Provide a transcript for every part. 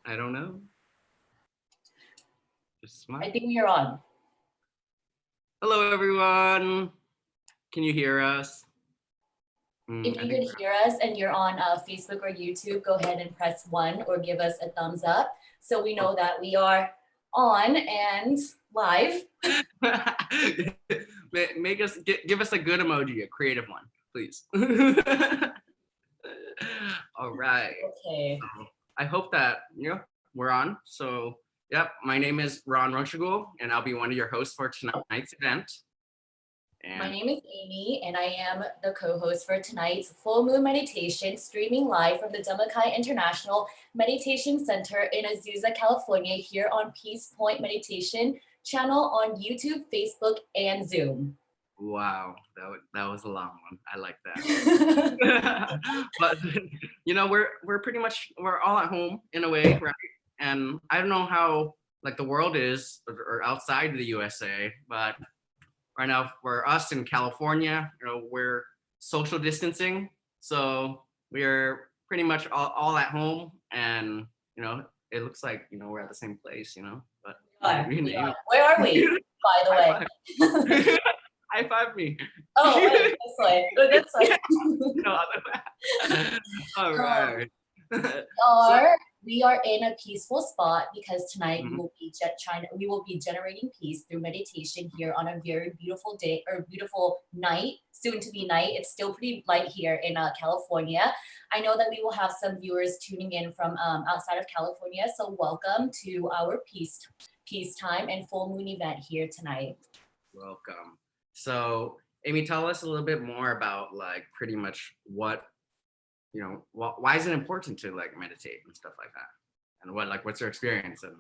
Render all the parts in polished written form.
I don't know. Just I smile. think we are on. Hello, everyone. Can you hear us? If I you think. could hear us and you're on Facebook or YouTube, go ahead and press one or give us a thumbs up so we know that we are on and live. Make us give us a good emoji, a creative one, please. All right. Okay. I hope that we're on. So, yep. My name is Ron Rochagul, and I'll be one of your hosts for tonight's event. My And name is Amy, and I am the co host for tonight's full moon meditation, streaming live from the Dhammakai International Meditation Center in Azusa, California, here on Peace Point Meditation channel on YouTube, Facebook, and Zoom. wow, that was a long one. I like that. But we're pretty much we're all at home in a way, right? And I don't know how like the world is or outside the USA, but right now for us in California, we're social distancing, so we're pretty much all at home, and it looks like we're at the same place, but We are. Where are we, by the high way? five, high five me. Oh, wait, this way. Go this way. No other. All um, right. So, we are in a peaceful spot because tonight we mhm, will be we will be generating peace through meditation here on a very beautiful day or beautiful night, soon to be night. It's still pretty light here in California. I know that we will have some viewers tuning in from outside of California, so welcome to our peace time and full moon event here tonight. welcome. So, Amy, tell us a little bit more about like pretty much what why is it important to like meditate and stuff like that, and what's your experience, and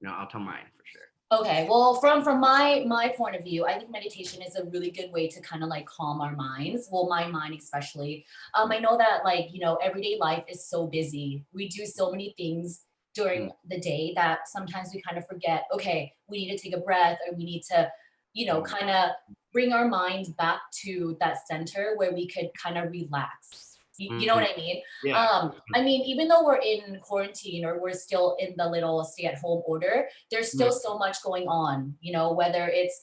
I'll tell mine for sure. Okay, well, from my point of view, I think meditation is a really good way to kind of like calm our minds. Well, my mind especially. I know that like everyday life is so busy. We do so many things Mm, during the day that sometimes we kind of forget. Okay, we need to take a breath, or we need to, mm, kind of bring our mind back to that center where we could kind of relax. You know mhm, what I mean? yeah. I mean, even though we're in quarantine or we're still in the little stay-at-home order, there's Mhm, still so much going on, whether it's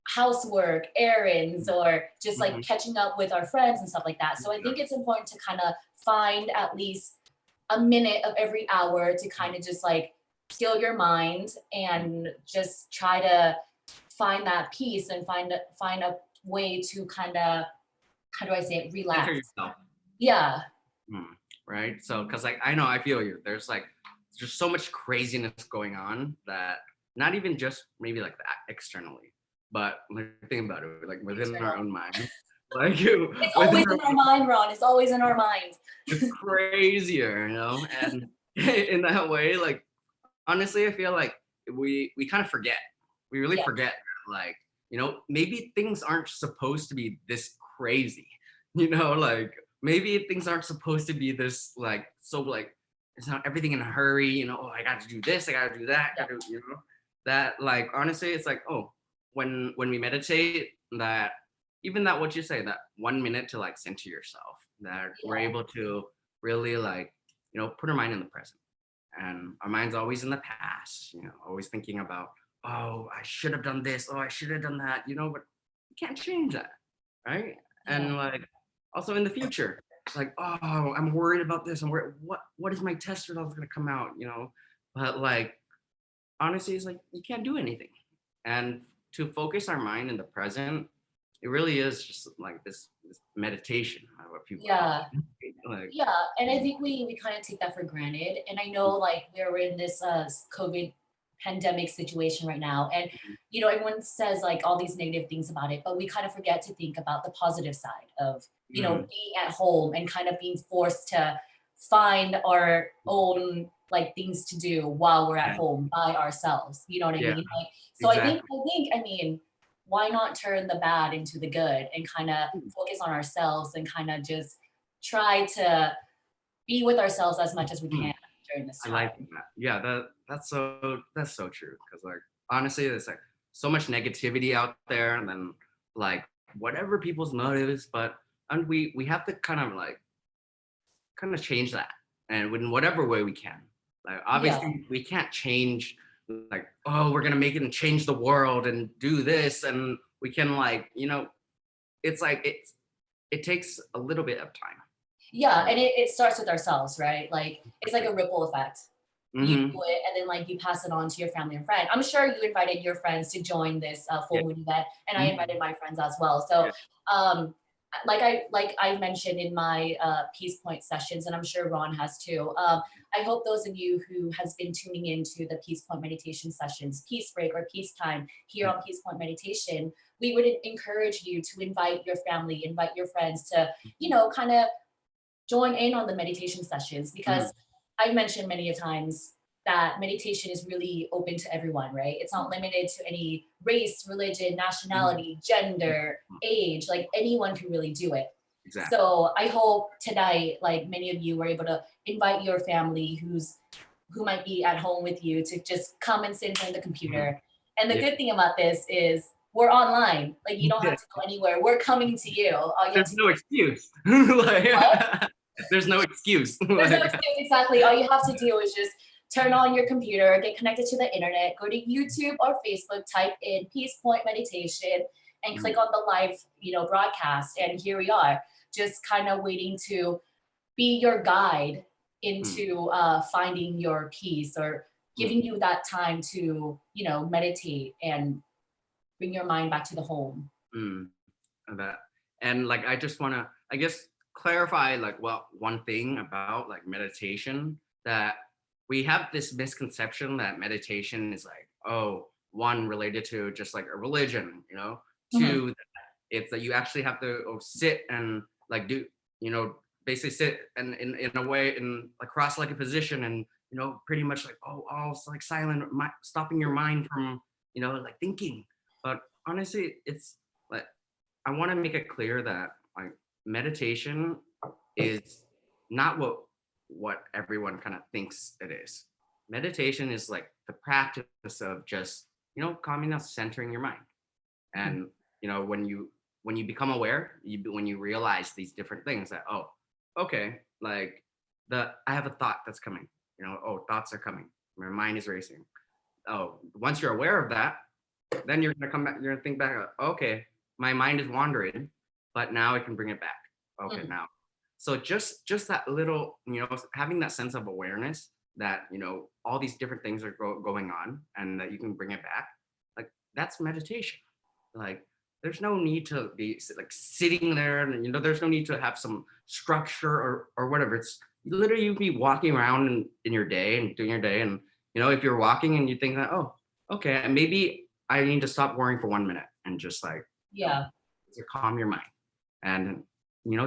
housework, errands, or just like mhm, catching up with our friends and stuff like that. So I think it's important to kind of find at least a minute of every hour to kind of just like still your mind and just try to find that peace and find a way to kind of, how do I say it, center relax. yourself. Yeah. Mm, right? So, because like I know I feel you. There's like just so much craziness going on that not even just maybe like that externally, but like think about it, like within our External. own mind, like you It's within always our in our mind, Ron. It's always in our mind. it's crazier, and in that way, like honestly, I feel like we kind of forget. We really Yeah. forget, like maybe things aren't supposed to be this crazy. Like maybe things aren't supposed to be this like so like it's not everything in a hurry. Oh, I got to do this, I got to do that, Yeah. got to that. Like honestly, it's like when we meditate, that even that what you say, that 1 minute to like center yourself, that we're Yeah. able to really like put our mind in the present, and our mind's always in the past, always thinking about, oh, I should have done this, oh, I should have done that, but you can't change that, right? Yeah. And like also in the future, like, oh, I'm worried about this, I'm worried, what is my test results going to come out, but like honestly, it's like you can't do anything, and to focus our mind in the present, it really is just like this meditation, what people call Yeah. it, like. Yeah. And I think we kind of take that for granted. And I know like we're in this COVID pandemic situation right now. And everyone says like all these negative things about it, but we kind of forget to think about the positive side of, Mm, being at home and kind of being forced to find our own like things to do while we're at yeah, home by ourselves. You know what I yeah, mean? Like, so exactly. I mean, why not turn the bad into the good and kind of focus on ourselves and kind of just try to be with ourselves as much as we Mm. can during this I like time. that. Yeah, that's so true. Because like honestly, there's like so much negativity out there, and then like whatever people's motives, but and we have to kind of change that, and in whatever way we can. Like Yeah. obviously we can't change like, oh, we're gonna make it and change the world and do this, and we can like, it's like it takes a little bit of time. Yeah, Right. and it starts with ourselves, right? Like it's like a ripple effect. You Mm-hmm. do it, and then like you pass it on to your family and friend. I'm sure you invited your friends to join this Yeah. full moon event, and I Mhm. invited my friends as well. So, Yeah. um, like I mentioned in my Peace Point sessions, and I'm sure Ron has too. I hope those of you who has been tuning into the Peace Point meditation sessions, Peace Break or Peace Time here on Peace Point Meditation, we would encourage you to invite your family, invite your friends to, kind of join in on the meditation sessions Mhm. because I've mentioned many a times that meditation is really open to everyone, right? It's not limited to any race, religion, Mhm. nationality, gender, age, like anyone can really do it. Exactly. So I hope tonight, like many of you were able to invite your family who might be at home with you to just come and sit in front of the Mhm. computer. And the Yeah. good thing about this is we're online. Like you don't Yeah. have to go anywhere. We're coming to you. All you have There's to no do is excuse. Like, what? there's no excuse. There's no Like, excuse, exactly. All you have to do is just turn on your computer, get connected to the internet, go to YouTube or Facebook, type in Peace Point Meditation, and click mm, on the live, broadcast. And here we are, just kind of waiting to be your guide mm, into finding your peace or mm, giving you that time to, meditate and bring your mind back to the home. mm. That and like I just want to I guess clarify like one thing about like meditation, that we have this misconception that meditation is like, oh, one, related to just like a religion, Mhm. two, it's that you actually have to sit and like do, basically sit and in a way in a cross-legged position, and pretty much like, oh, all like silent, stopping your mind from like thinking. But honestly, it's like, I want to make it clear that like meditation is not what everyone kind of thinks it is. Meditation is like the practice of just calming down, centering your mind. Mhm. And when you become aware, when you realize these different things, that, oh, okay, like I have a thought that's coming, oh, thoughts are coming, my mind is racing. Oh, once you're aware of that, then you're gonna come back, you're gonna think back, okay, my mind is wandering, but now I can bring it back. Okay, Mhm. now. So just that little, having that sense of awareness that, all these different things are going on, and that you can bring it back, like that's meditation. Like there's no need to be like sitting there, and there's no need to have some structure or whatever. It's literally you be walking around in your day and doing your day, and if you're walking and you think that, oh, okay, and maybe I need to stop worrying for 1 minute and just like, you know, Yeah, to calm your mind. And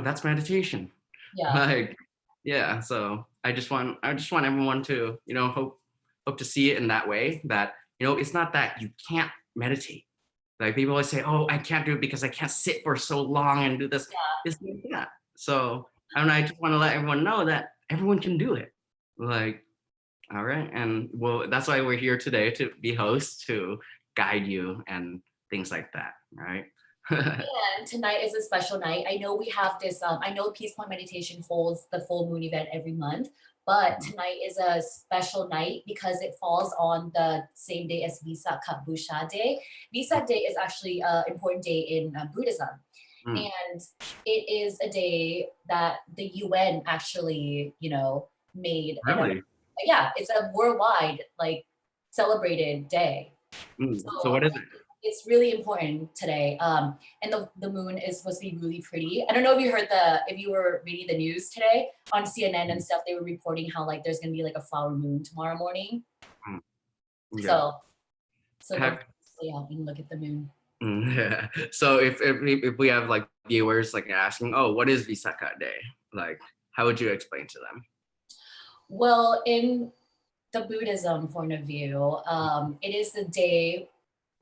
that's meditation. yeah. Like, yeah. So I just want everyone to, hope to see it in that way, that, it's not that you can't meditate. Like people always say, oh, I can't do it because I can't sit for so long and do this. It's like that. So I don't know, I just want to let everyone know that everyone can do it. Like, all right. And well, that's why we're here today, to be hosts, to guide you and things like that. Right. And tonight is a special night. I know we have this, I know Peace Point Meditation holds the full moon event every month, but tonight is a special night because it falls on the same day as Vesak Busha Day. Vesak Day is actually an important day in Buddhism. Mm, And it is a day that the UN actually, made. And really? yeah, it's a worldwide, like, celebrated day. So So what is it? it's really important today. And the moon is supposed to be really pretty. I don't know if you heard if you were reading the news today on CNN and stuff, they were reporting how like there's gonna be like a flower moon tomorrow morning. Mm, yeah. So don't Have, stay out and look at the moon. yeah. So if we have like viewers like asking, oh, what is Visakha Day? Like, how would you explain to them? Well, in the Buddhism point of view, it is the day,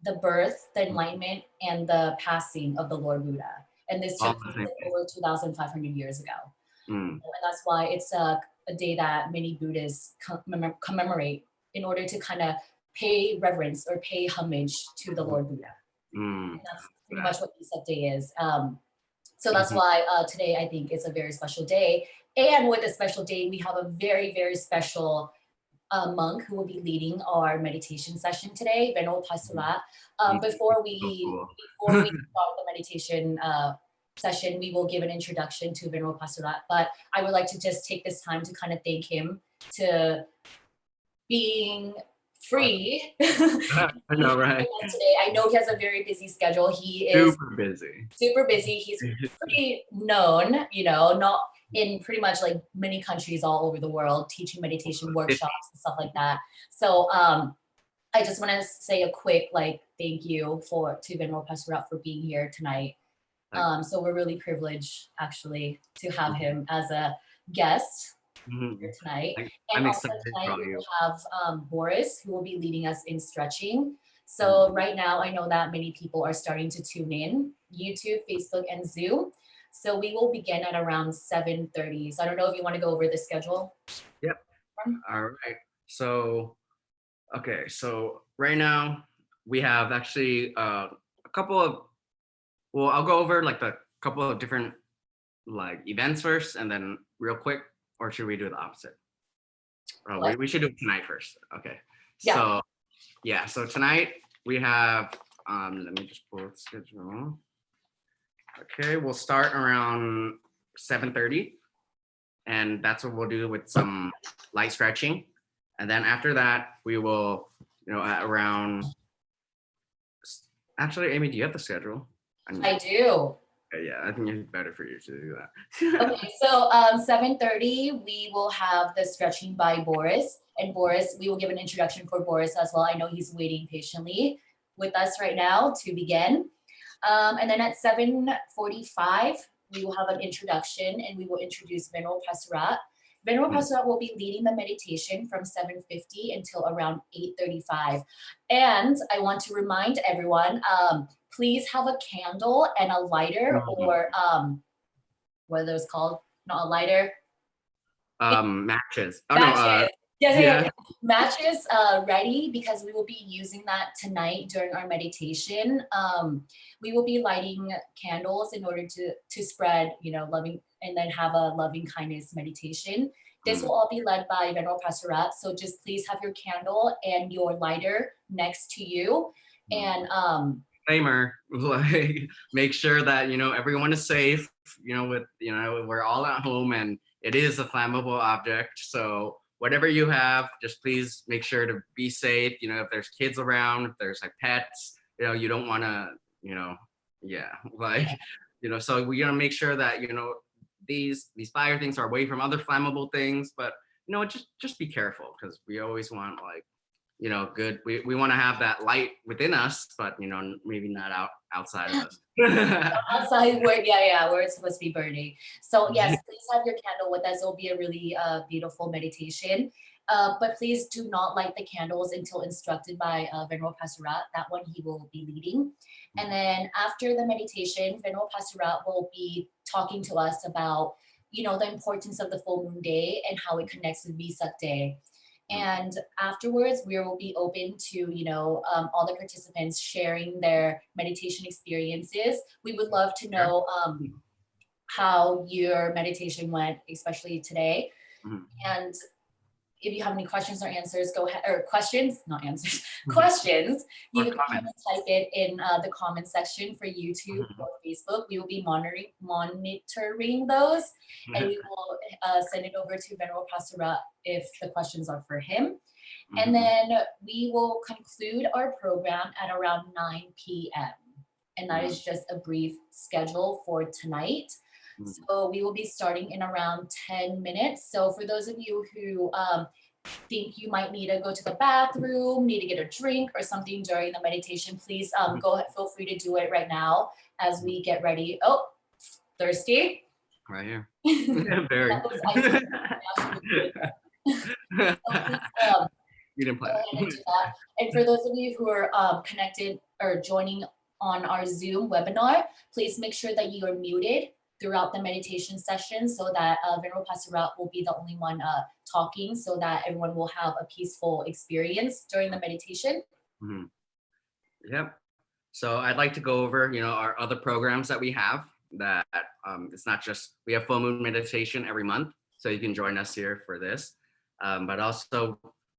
the birth, the enlightenment, and the passing of the Lord Buddha. And this All took the place same like, over 2,500 years ago. thing. And that's why it's a day that many Buddhists commemorate in order to kind of pay reverence or pay homage to the Lord Buddha. Mm, And that's pretty that. much what Isak Day is. So that's Mhm. why today I think is a very special day. And with a special day, we have a very, very special monk who will be leading our meditation session today, Venerable Pasurat. He's Before so we cool. before we start the meditation session, we will give an introduction to Venerable Pasurat. But I would like to just take this time to kind of thank him to being free I know, right? today. I know he has a very busy schedule. He is Super busy. super busy. He's pretty known, you know, not in pretty much like many countries all over the world, teaching meditation workshops and stuff like that. So I just want to say a quick like thank you to Venerable Pasurat for being here tonight. So we're really privileged actually to have him as a guest here tonight. And I'm also excited tonight for we you. will have Boris who will be leading us in stretching. So right now I know that many people are starting to tune in, YouTube, Facebook, and Zoom. So we will begin at around 7:30. So I don't know if you want to go over the schedule. Yep. All right. So, okay. So right now we have actually a couple of, well, I'll go over like the couple of different like events first and then real quick, or should we do the opposite? Oh, we should do it tonight first. Okay. Yeah. So yeah, so tonight we have, let me just pull the schedule. Okay, we'll start around 7:30, and that's what we'll do with some light stretching. And then after that, we will, at around, actually, Amy, do you have the schedule? I do. Yeah, I think it's better for you to do that. Okay, so 7:30, we will have the stretching by Boris. And Boris, we will give an introduction for Boris as well. I know he's waiting patiently with us right now to begin. And then at 7:45, we will have an introduction and we will introduce Venerable Pasurat. Venerable Pasurat will be leading the meditation from 7:50 until around 8:35. And I want to remind everyone, please have a candle and a lighter or what are those called? Not a lighter. Matches. Oh, Matches. no, Yeah. Matches ready because we will be using that tonight during our meditation. We will be lighting candles in order to spread, loving, and then have a loving kindness meditation. This will all be led by Venerable Pasurat. So just please have your candle and your lighter next to you. And disclaimer, like make sure that everyone is safe. We're all at home and it is a flammable object. So whatever you have, just please make sure to be safe. If there's kids around, if there's like pets, you don't want to, so we gotta make sure that these fire things are away from other flammable things. But just be careful because we always want good. We want to have that light within us, but maybe not outside of us. Outside where it's supposed to be burning. So yes, please have your candle with us. It'll be a really beautiful meditation. But please do not light the candles until instructed by Venerable Pasurat. That one he will be leading. And then after the meditation, Venerable Pasurat will be talking to us about the importance of the full moon day and how it connects with Vesak Day. And afterwards, we will be open to, all the participants sharing their meditation experiences. We would love to know how your meditation went, especially today. And if you have any questions or answers, go ahead, or questions, not answers, questions, you can type it in the comment section for YouTube or Facebook. We will be monitoring those, and we will send it over to Venerable Pasurat if the questions are for him. And then we will conclude our program at around 9 p.m. And that is just a brief schedule for tonight. So we will be starting in around 10 minutes. So for those of you who think you might need to go to the bathroom, need to get a drink or something during the meditation, please go ahead, feel free to do it right now as we get ready. Oh, thirsty? Right here. Very. You didn't plan it. And for those of you who are connected or joining on our Zoom webinar, please make sure that you are muted throughout the meditation session so that Venerable Pasurat will be the only one talking so that everyone will have a peaceful experience during the meditation. Yep. So I'd like to go over, our other programs that we have that it's not just, we have full moon meditation every month. So you can join us here for this. But also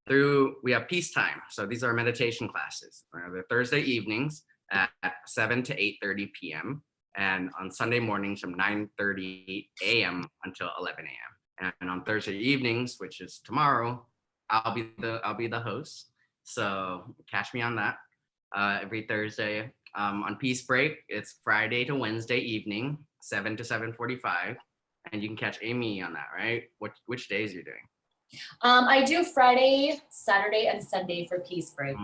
we have peacetime. So these are meditation classes. They're Thursday evenings at 7 to 8:30 p.m. and on Sunday mornings from 9:30 a.m. until 11 a.m. And on Thursday evenings, which is tomorrow, I'll be the host. So catch me on that every Thursday. On Peace Break, it's Friday to Wednesday evening, 7 to 7:45, and you can catch Amy on that, right? Which days you're doing? I do Friday, Saturday, and Sunday for Peace Break.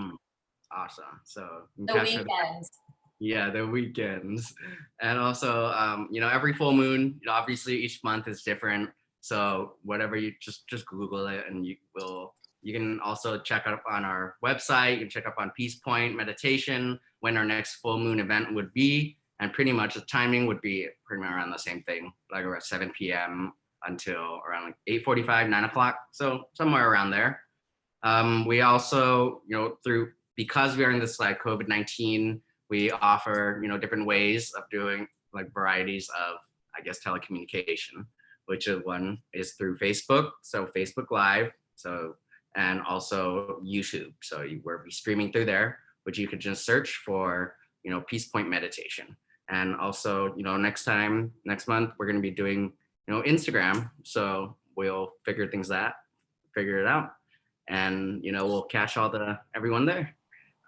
Awesome. So The weekends. Yeah, the weekends. And also, every full moon, obviously each month is different. So whatever you just Google it and you can also check up on our website. You can check up on Peace Point Meditation, when our next full moon event would be. And pretty much the timing would be pretty much around the same thing, like around 7 p.m. until around like 8:45, 9 o'clock. So somewhere around there. We also, because we're in this like COVID-19, we offer, different ways of doing like varieties of, I guess, telecommunication, which one is through Facebook. So Facebook Live. So, and also YouTube. So we'll be streaming through there, which you could just search for, Peace Point Meditation. And also, next month, we're going to be doing, Instagram. So we'll figure it out. And, we'll catch everyone there.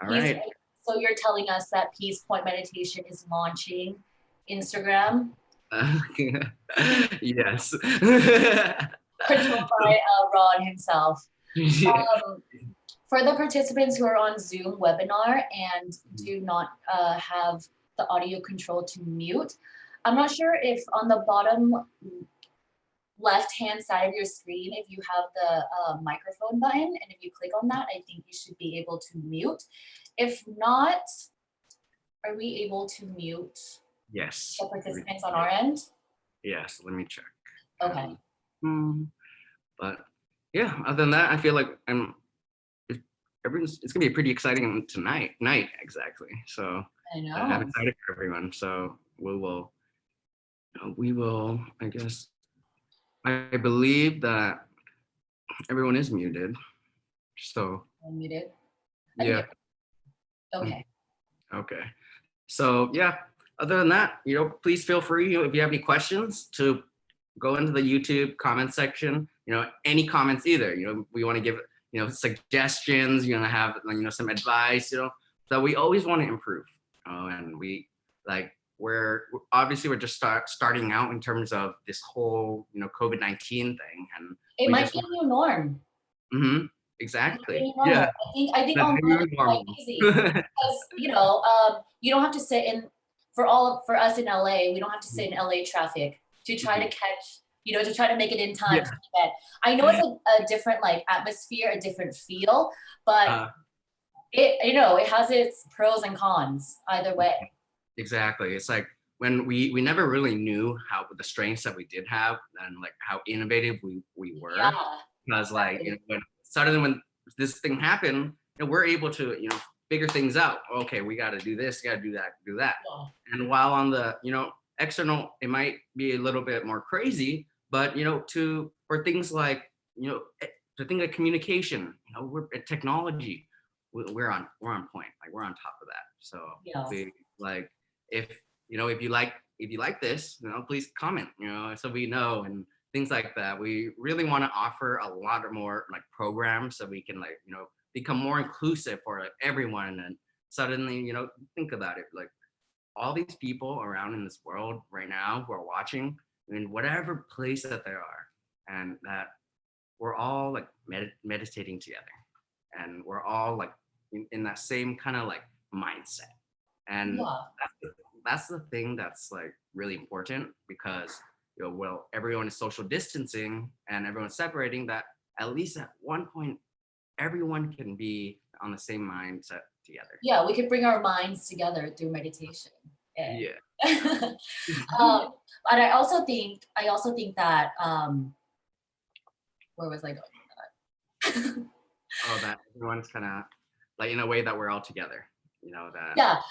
All right. So you're telling us that Peace Point Meditation is launching Instagram? Yes. Controlled by Ron himself. For the participants who are on Zoom webinar and do not have the audio control to mute, I'm not sure if on the bottom left-hand side of your screen, if you have the microphone button, and if you click on that, I think you should be able to mute. If not, are we able to mute yes the participants on our end? Yes, let me check. Okay. But yeah, other than that, I feel like it's gonna be pretty exciting night exactly. So I know. I'm excited for everyone. So we will, I guess. I believe that everyone is muted. So Muted. yeah. Okay. Okay. So yeah, other than that, please feel free, if you have any questions, to go into the YouTube comment section. Any comments either. We want to give suggestions. Have some advice. So we always want to improve. And we're just starting out in terms of this whole COVID-19 thing, and it might be a new norm. Mm-hmm. Exactly. Yeah. I think online is quite easy because you don't have to sit in for us in LA. We don't have to sit in LA traffic to try to catch, to try to make it in time to bed. I know it's a different atmosphere, a different feel, but it has its pros and cons either way. Exactly. It's like when we never really knew how the strengths that we did have and how innovative we were. Yeah. Because when this thing happened, we're able to figure things out. Okay, we got to do this, got to do that. Yeah. And while on the external, it might be a little bit more crazy, but for things like to think of communication, we're technology, we're on point. We're on top of that. So if you like this, please comment, so we know, and things like that. We really want to offer a lot more programs so we can become more inclusive for everyone. And suddenly, think about it, all these people around in this world right now who are watching in whatever place that they are, and that we're all meditating together, and we're all in that same kind of mindset. And that's the thing that's really important, because everyone is social distancing and everyone's separating, that at least at one point everyone can be on the same mindset together. Yeah, we could bring our minds together through meditation. Yeah. But I also think that where was I going with that? That everyone's kind of in a way that we're all together. That. Yeah,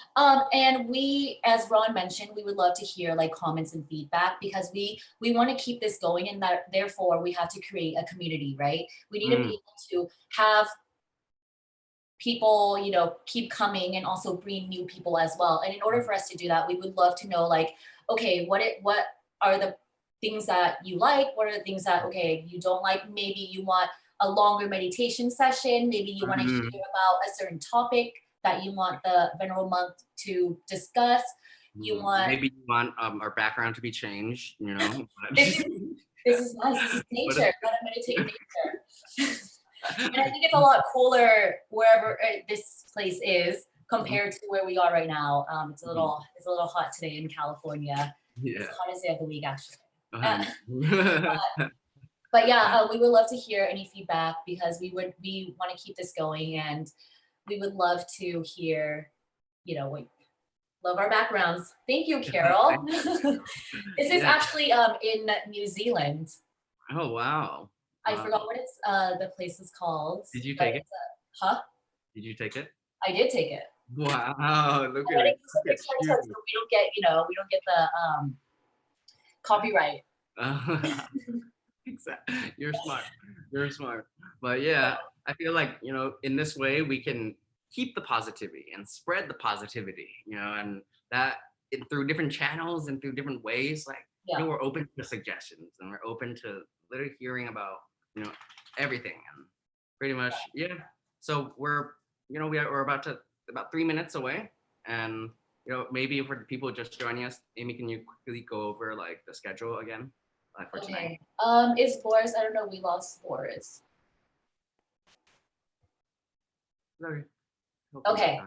and we, as Ron mentioned, we would love to hear comments and feedback, because we want to keep this going, and that therefore we have to create a community, right? We need to be able to have people, keep coming and also bring new people as well. And in order for us to do that, we would love to know, like, okay, what are the things that you like? What are the things that, okay, you don't like? Maybe you want a longer meditation session. Maybe you want to hear about a certain topic that you want the Venerable Monk to discuss. You want maybe you want our background to be changed, this is nice. This is nature. Gotta meditate in nature. And I think it's a lot cooler wherever this place is compared to where we are right now. It's a little hot today in California. Yeah. It's the hottest day of the week, actually. Uh-huh. But yeah, we would love to hear any feedback because we want to keep this going, and we would love to hear, love our backgrounds. Thank you, Carol. This is actually in New Zealand. Oh wow. I forgot what the place is called. Did you take it? Huh? Did you take it? I did take it. Wow, look at it. So we don't get the copyright. Exactly. You're smart. But yeah, I feel like, in this way we can keep the positivity and spread the positivity, and that through different channels and through different ways, like, we're open to suggestions and we're open to literally hearing about, everything, and pretty much, yeah. So we're about 3 minutes away, and maybe for the people just joining us, Amy, can you quickly go over like the schedule again for tonight? Is Boris? I don't know. We lost Boris. Sorry. Okay.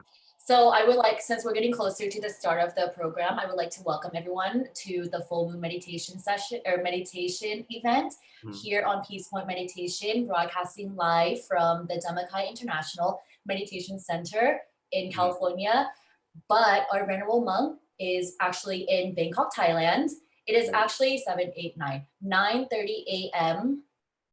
So I would like, since we're getting closer to the start of the program, I would like to welcome everyone to the full moon meditation session or meditation event here on Peace Point Meditation, broadcasting live from the Dhammakai International Meditation Center in California. But our Venerable Monk is actually in Bangkok, Thailand. It is actually 9:30 a.m.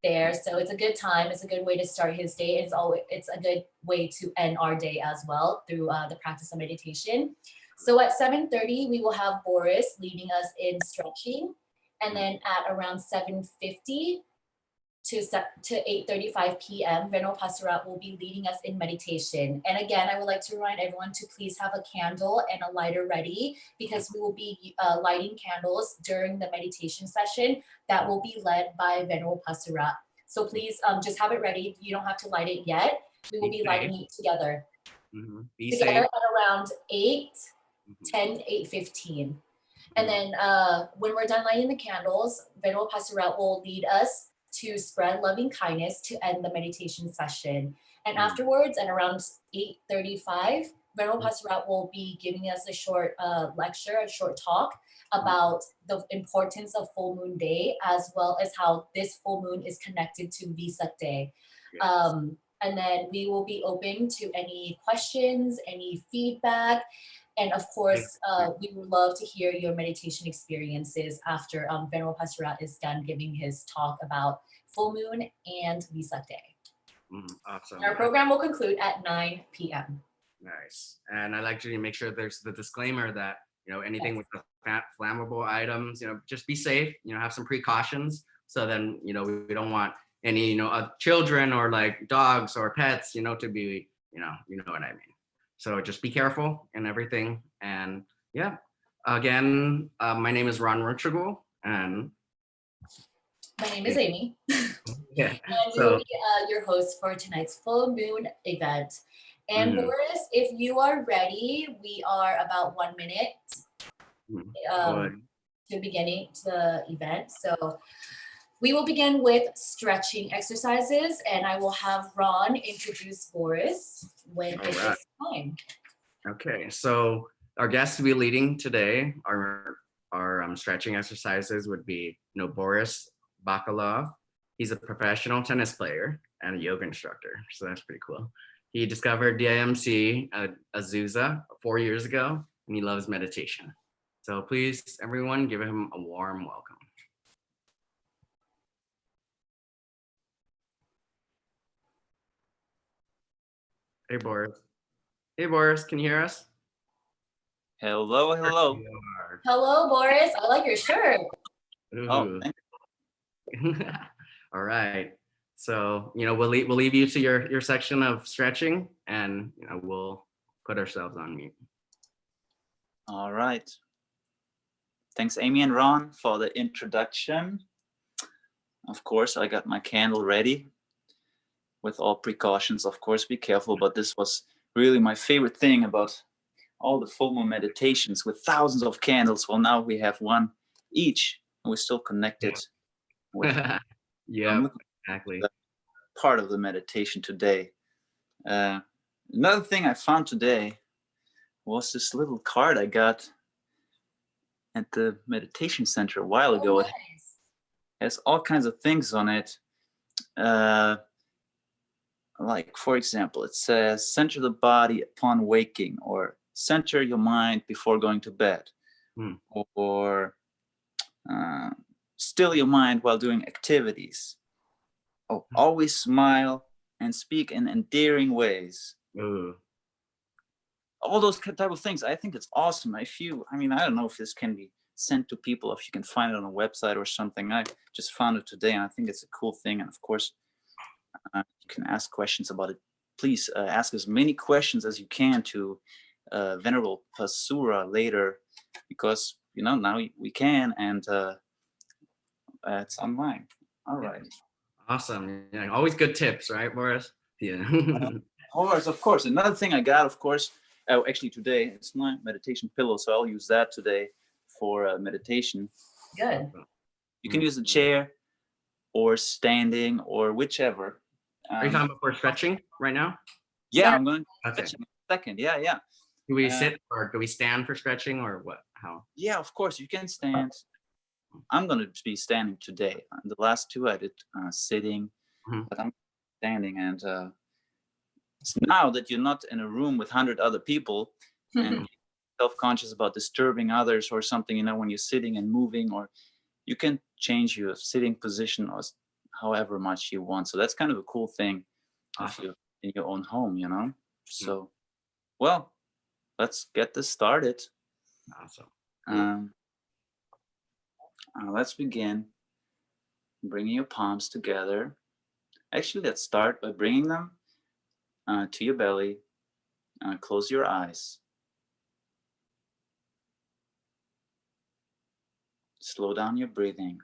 there. So it's a good time. It's a good way to start his day. It's a good way to end our day as well through the practice of meditation. So at 7:30, we will have Boris leading us in stretching. And then at around 7:50 to 8:35 p.m., Venerable Pasarat will be leading us in meditation. And again, I would like to remind everyone to please have a candle and a lighter ready, because we will be lighting candles during the meditation session that will be led by Venerable Pasarat. So please just have it ready. You don't have to light it yet. We will be lighting it together. Together at around 8:10, 8:15. And then when we're done lighting the candles, Venerable Pasarat will lead us to spread loving kindness to end the meditation session. And afterwards, at around 8:35, Venerable Pasarat will be giving us a short lecture, a short talk about the importance of full moon day, as well as how this full moon is connected to Vesak Day. And then we will be open to any questions, any feedback. And of course, we would love to hear your meditation experiences after Venerable Pasarat is done giving his talk about full moon and Vesak Day. Awesome. Our program will conclude at 9 p.m. Nice. And I like to make sure there's the disclaimer that, anything with the flammable items, just be safe, have some precautions. So then, we don't want any, children or like dogs or pets, to be, you know what I mean. So just be careful and everything. And yeah, again, my name is Ron Rochagul, and my name is Amy. Yeah. And we will be your host for tonight's full moon event. And Boris, if you are ready, we are about 1 minute to beginning the event. So we will begin with stretching exercises, and I will have Ron introduce Boris when it is time. Okay, so our guests to be leading today, our stretching exercises would be, Boris Bakalov. He's a professional tennis player and a yoga instructor, so that's pretty cool. He discovered DIMC Azusa 4 years ago, and he loves meditation. So please, everyone, give him a warm welcome. Hey, Boris. Hey, Boris, can you hear us? Hello. Hello, Boris. I like your shirt. Oh, All right. So, we'll leave you to your section of stretching, and we'll put ourselves on mute. All right. Thanks, Amy and Ron, for the introduction. Of course, I got my candle ready with all precautions. Of course, be careful, but this was really my favorite thing about all the full moon meditations with thousands of candles. Well, now we have one each, and we're still connected with Yeah, exactly. part of the meditation today. Another thing I found today was this little card I got at the meditation center a while ago. It Nice. has all kinds of things on it. Like, for example, it says, center the body upon waking, or center your mind before going to bed, or still your mind while doing activities. Oh, always smile and speak in endearing ways. Ooh. All those type of things. I think it's awesome. I don't know if this can be sent to people, if you can find it on a website or something. I just found it today, and I think it's a cool thing. And of course, you can ask questions about it. Please ask as many questions as you can to Venerable Pasura later, because now we can, and it's online. All right. Awesome. Yeah, always good tips, right, Boris? Yeah. Of course. Another thing I got, of course, actually today, it's my meditation pillow, so I'll use that today for meditation. Good. You can use the chair or standing or whichever. Are you talking about for stretching right now? Yeah, Yeah. I'm going to Okay. stretch in a second. Yeah. Do we sit or do we stand for stretching, or what? How? Yeah, of course, you can stand. I'm going to be standing today. The last two I did sitting, but I'm standing. And now that you're not in a room with 100 other people and self-conscious about disturbing others or something, when you're sitting and moving, or you can change your sitting position or however much you want. So that's kind of a cool thing. If you're in your own home, So, well, let's get this started. Awesome. Let's begin bringing your palms together. Actually, let's start by bringing them to your belly. Close your eyes. Slow down your breathing.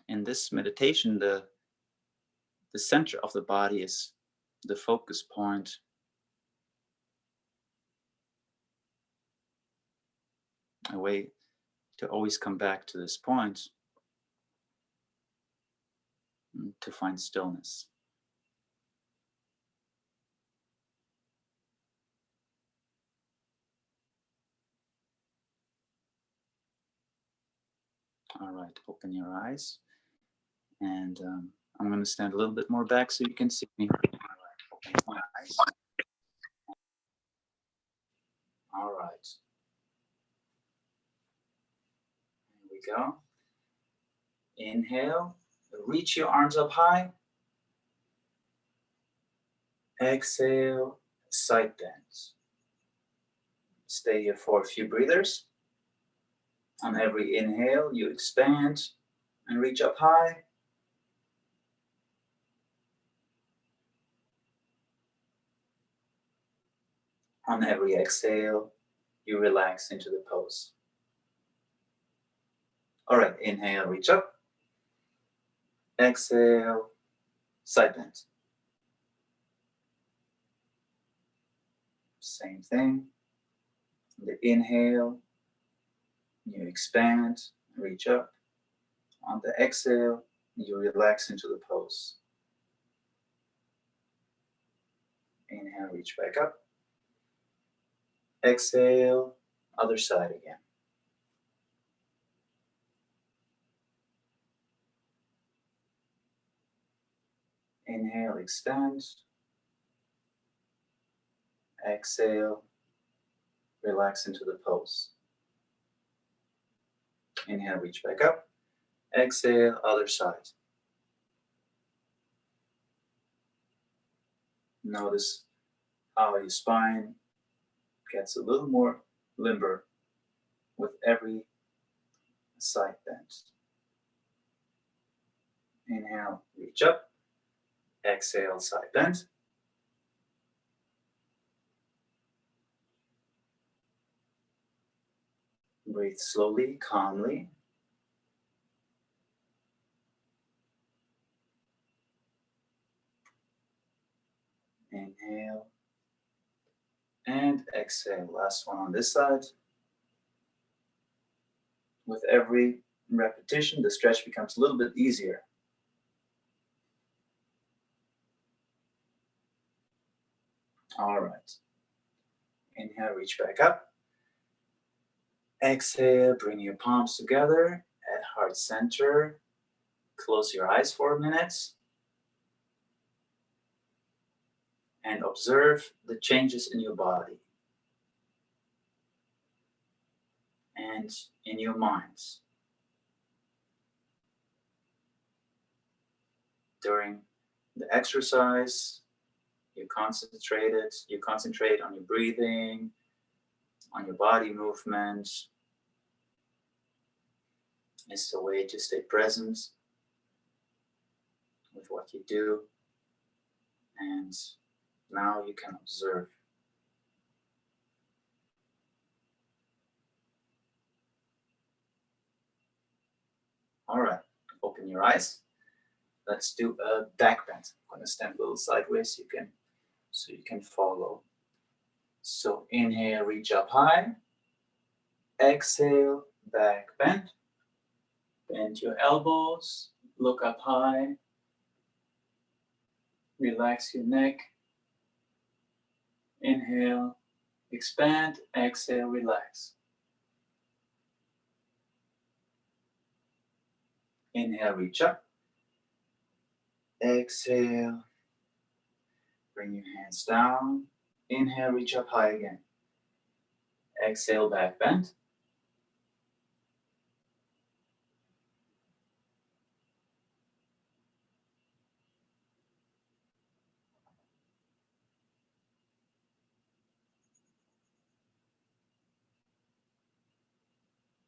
In this meditation, the center of the body is the focus point. A way to always come back to this point, to find stillness. All right, open your eyes. And I'm going to stand a little bit more back so you can see me. All right, open my eyes. All right. Here we go. Inhale, reach your arms up high. Exhale, side bends. Stay here for a few breathers. On every inhale, you expand and reach up high. On every exhale, you relax into the pose. All right, inhale, reach up. Exhale, side bend. Same thing. On the inhale, you expand, reach up. On the exhale, you relax into the pose. Inhale, reach back up. Exhale, other side again. Inhale, extend. Exhale, relax into the pose. Inhale, reach back up. Exhale, other side. Notice how your spine gets a little more limber with every side bend. Inhale, reach up. Exhale, side bend. Breathe slowly, calmly. Inhale and exhale. Last one on this side. With every repetition, the stretch becomes a little bit easier. All right. Inhale, reach back up. Exhale, bring your palms together at heart center. Close your eyes for a minute. And observe the changes in your body and in your minds. During the exercise, you concentrate on your breathing, on your body movement. It's a way to stay present with what you do. And now you can observe. All right, open your eyes. Let's do a back bend. I'm gonna stand a little sideways so you can follow. So inhale, reach up high. Exhale, back bend. Bend your elbows, look up high. Relax your neck. Inhale, expand. Exhale, relax. Inhale, reach up. Exhale, bring your hands down. Inhale, reach up high again. Exhale, back bend.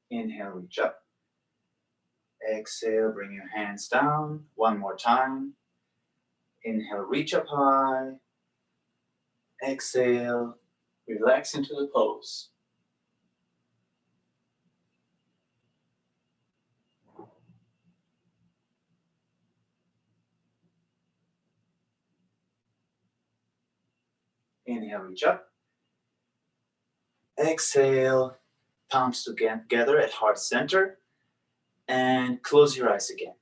Inhale, reach up. Exhale, bring your hands down. One more time. Inhale, reach up high. Exhale, relax into the pose. Inhale, reach up. Exhale, palms together at heart center. And close your eyes again.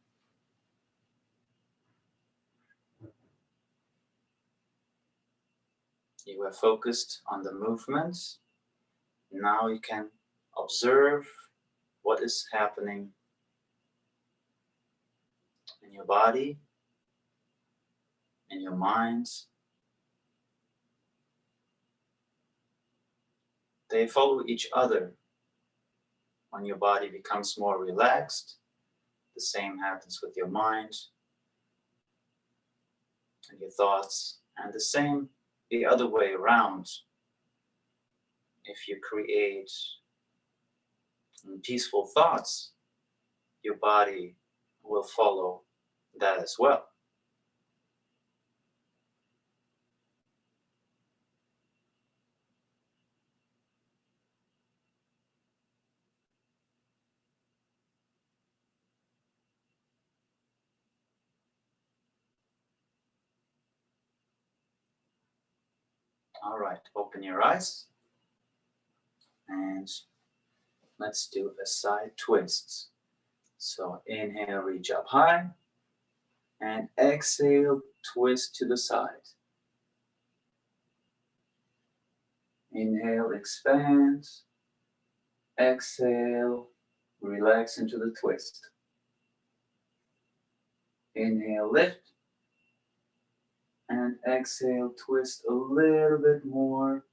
You were focused on the movements. Now you can observe what is happening in your body, in your mind. They follow each other. When your body becomes more relaxed, the same happens with your mind and your thoughts, and the same the other way around. If you create peaceful thoughts, your body will follow that as well. All right, open your eyes and let's do a side twist. So inhale, reach up high, and exhale, twist to the side. Inhale, expand. Exhale, relax into the twist. Inhale, lift. And exhale, twist a little bit more.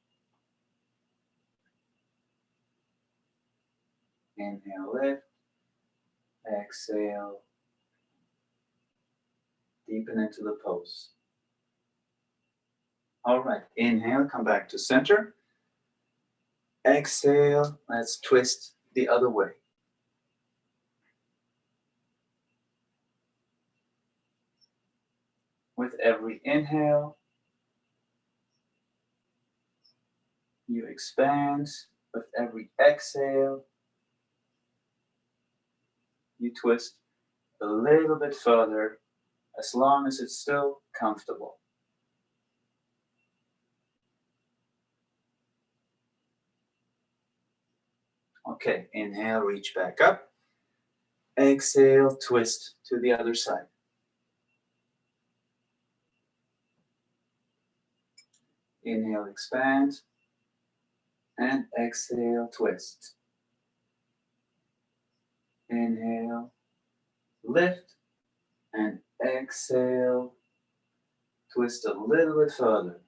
Inhale, lift. Exhale. Deepen into the pose. All right, inhale, come back to center. Exhale, let's twist the other way. With every inhale, you expand. With every exhale, you twist a little bit further, as long as it's still comfortable. Okay, inhale, reach back up. Exhale, twist to the other side. Inhale, expand. And exhale, twist. Inhale, lift. And exhale, twist a little bit further.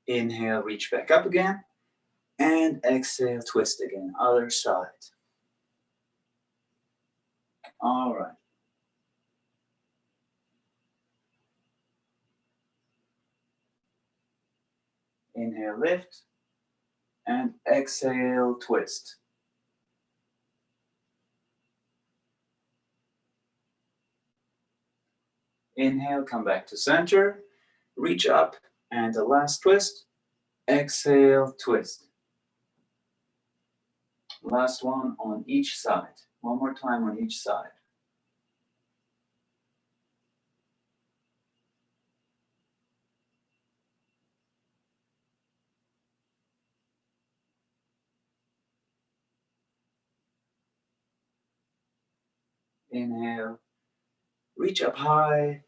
Inhale, reach back up again. And exhale, twist again, other side. All right. Inhale, lift. And exhale, twist. Inhale, come back to center. Reach up. And the last twist. Exhale, twist. Last one on each side. One more time on each side. Inhale, reach up high.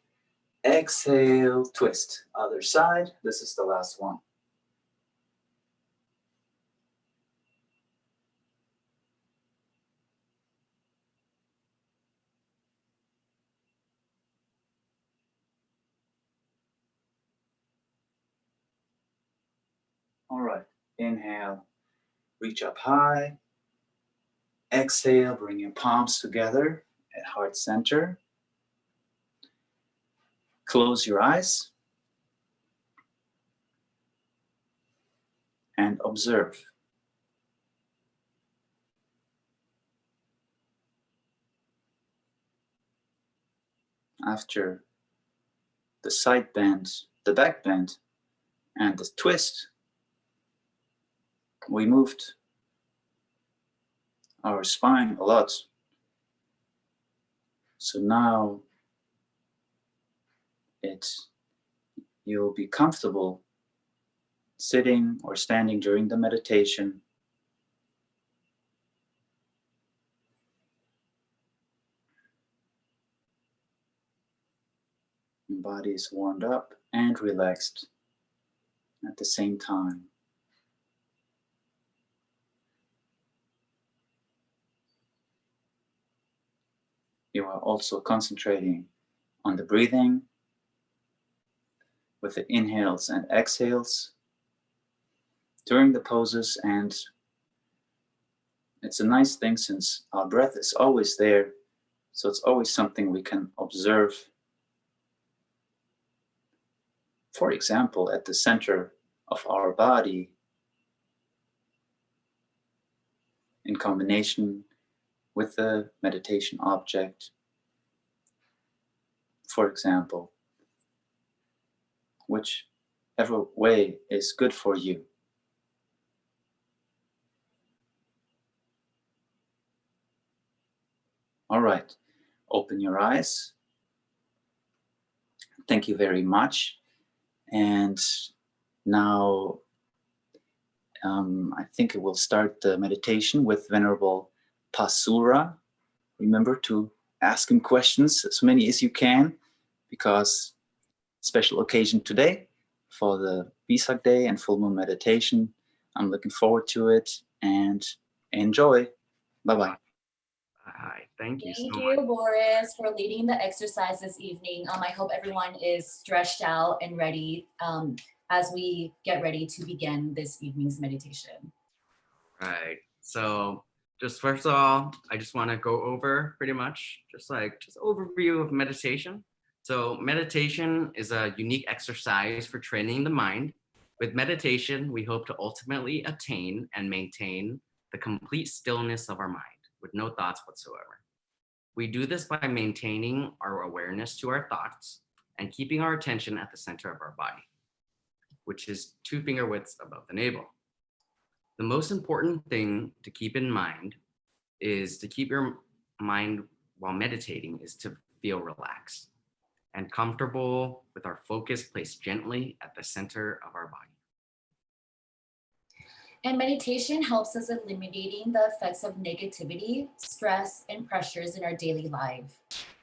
Exhale, twist. Other side. This is the last one. All right. Inhale, reach up high. Exhale, bring your palms together at heart center. Close your eyes and observe. After the side bend, the back bend, and the twist, we moved our spine a lot. So now you'll be comfortable sitting or standing during the meditation. Your body is warmed up and relaxed at the same time. You are also concentrating on the breathing with the inhales and exhales during the poses, and it's a nice thing since our breath is always there, so it's always something we can observe. For example, at the center of our body, in combination with the meditation object. For example, whichever way is good for you. All right, open your eyes. Thank you very much. And now I think I will start the meditation with Venerable Pasura. Remember to ask him questions, as many as you can, because special occasion today for the Vesak Day and full moon meditation. I'm looking forward to it, and enjoy. Bye-bye. Hi, thank you so Thank much. you, Boris, for leading the exercise this evening. I hope everyone is stretched out and ready as we get ready to begin this evening's meditation. Right. So just first of all, I just want to go over pretty much just overview of meditation. So meditation is a unique exercise for training the mind. With meditation, we hope to ultimately attain and maintain the complete stillness of our mind with no thoughts whatsoever. We do this by maintaining our awareness to our thoughts and keeping our attention at the center of our body, which is 2 finger widths above the navel. The most important thing to keep in mind is to keep your mind while meditating is to feel relaxed and comfortable with our focus placed gently at the center of our body. And meditation helps us eliminating the effects of negativity, stress, and pressures in our daily life.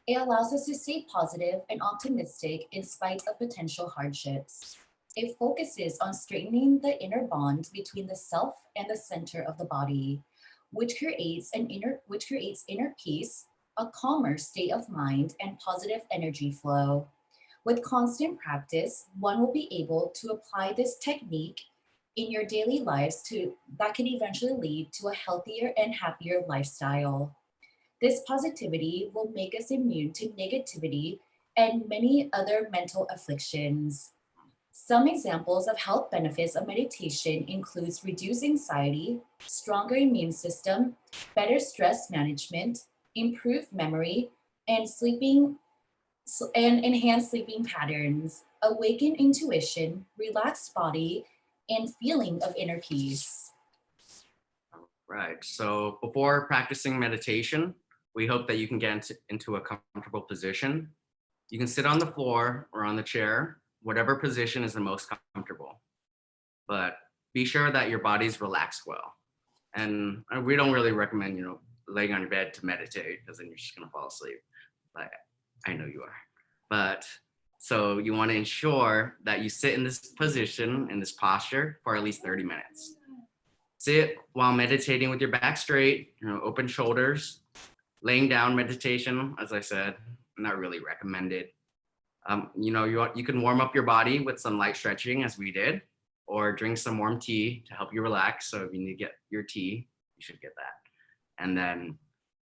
It allows us to stay positive and optimistic in spite of potential hardships. It focuses on strengthening the inner bond between the self and the center of the body, which creates inner peace, a calmer state of mind, and positive energy flow. With constant practice, one will be able to apply this technique in your daily lives that can eventually lead to a healthier and happier lifestyle. This positivity will make us immune to negativity and many other mental afflictions. Some examples of health benefits of meditation includes reduced anxiety, stronger immune system, better stress management, improved memory, and enhanced sleeping patterns, awakened intuition, relaxed body, and feeling of inner peace. Right. So before practicing meditation, we hope that you can get into a comfortable position. You can sit on the floor or on the chair, whatever position is the most comfortable. But be sure that your body's relaxed well. And we don't really recommend, laying on your bed to meditate because then you're just gonna fall asleep. But I know you are. But so you want to ensure that you sit in this position, in this posture for at least 30 minutes. Sit while meditating with your back straight, open shoulders. Laying down meditation, as I said, not really recommended. You can warm up your body with some light stretching as we did, or drink some warm tea to help you relax. So if you need to get your tea, you should get that. And then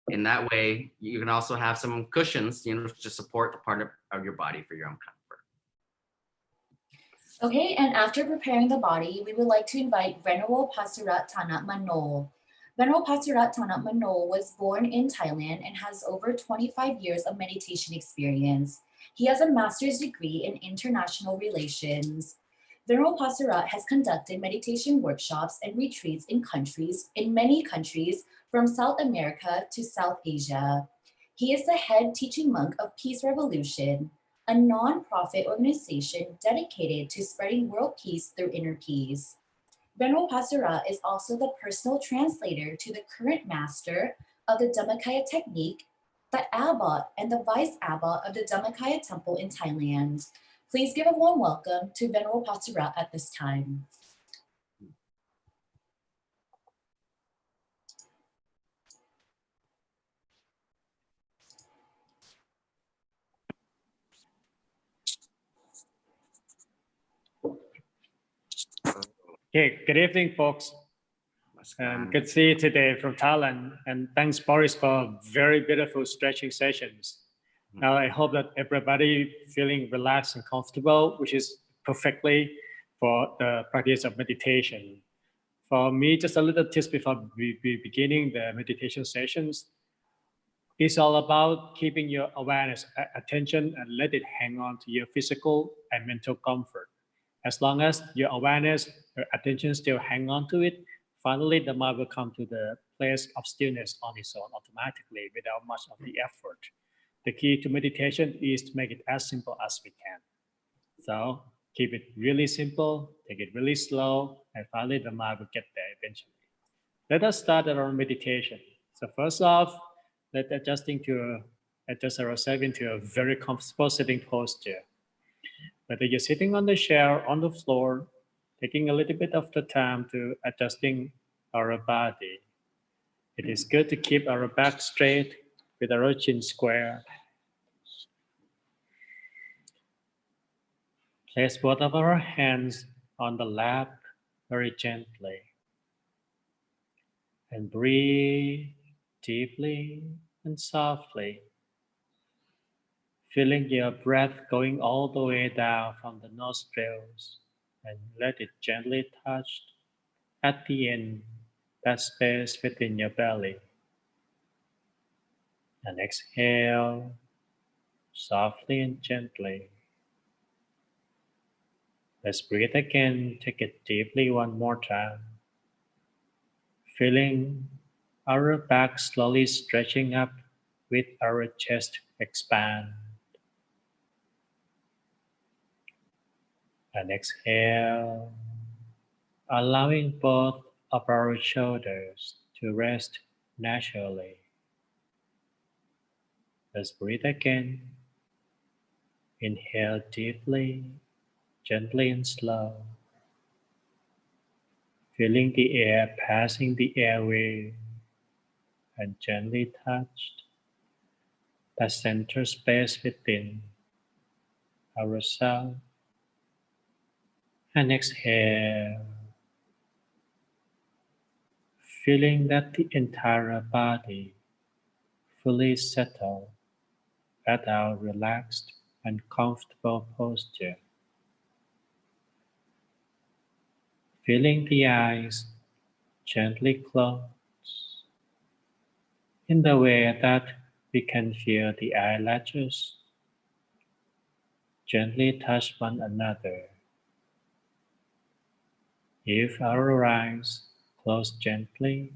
in that way, you can also have some cushions, to support the part of your body for your own comfort. Okay, and after preparing the body, we would like to invite Venerable Pasurat Tanat Manol. Venerable Pasurat Tanat Manol was born in Thailand and has over 25 years of meditation experience. He has a master's degree in international relations. Venerable Pasurat has conducted meditation workshops and retreats in many countries from South America to South Asia. He is the head teaching monk of Peace Revolution, a non-profit organization dedicated to spreading world peace through inner peace. Venerable Pasurat is also the personal translator to the current master of the Dhammakaya technique, the abbot and the vice abbot of the Dhammakaya temple in Thailand. Please give a warm welcome to Venerable Pasurat at this time. Okay, good evening, folks. Good to see you today from Thailand. And thanks, Boris, for very beautiful stretching sessions. Now, I hope that everybody feeling relaxed and comfortable, which is perfectly for the practice of meditation. For me, just a little tips before we beginning the meditation sessions. It's all about keeping your awareness, attention, and let it hang on to your physical and mental comfort. As long as your awareness, your attention still hang on to it, finally the mind will come to the place of stillness on its own automatically without much of the effort. The key to meditation is to make it as simple as we can. So keep it really simple, take it really slow, and finally the mind will get there eventually. Let us start our meditation. So first off, let's adjust ourselves into a very comfortable sitting posture. Whether you're sitting on the chair, on the floor, taking a little bit of the time to adjusting our body. It is good to keep our back straight with our chin square. Place both of our hands on the lap very gently. And breathe deeply and softly. Feeling your breath going all the way down from the nostrils and let it gently touch at the end that space within your belly. And exhale softly and gently. Let's breathe again. Take it deeply one more time. Feeling our back slowly stretching up with our chest expand. And exhale, allowing both of our shoulders to rest naturally. Let's breathe again. Inhale deeply, gently and slow. Feeling the air passing the airway and gently touch the center space within ourselves. And exhale, feeling that the entire body fully settled at our relaxed and comfortable posture. Feeling the eyes gently close in the way that we can feel the eyelashes gently touch one another. If our eyes close gently,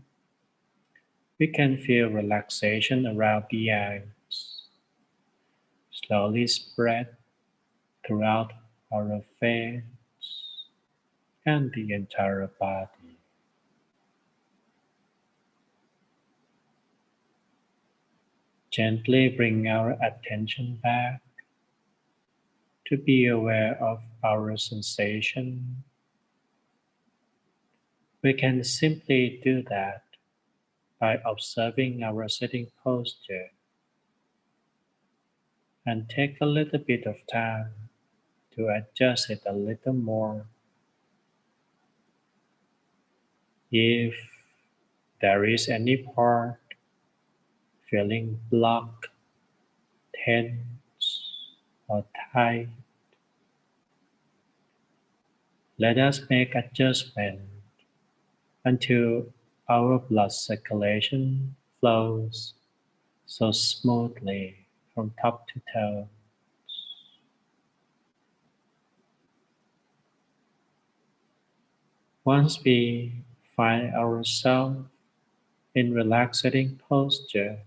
we can feel relaxation around the eyes, slowly spread throughout our face and the entire body. Gently bring our attention back to be aware of our sensation. We can simply do that by observing our sitting posture and take a little bit of time to adjust it a little more. If there is any part feeling blocked, tense, or tight, let us make adjustment until our blood circulation flows so smoothly from top to toe. Once we find ourselves in relaxing posture,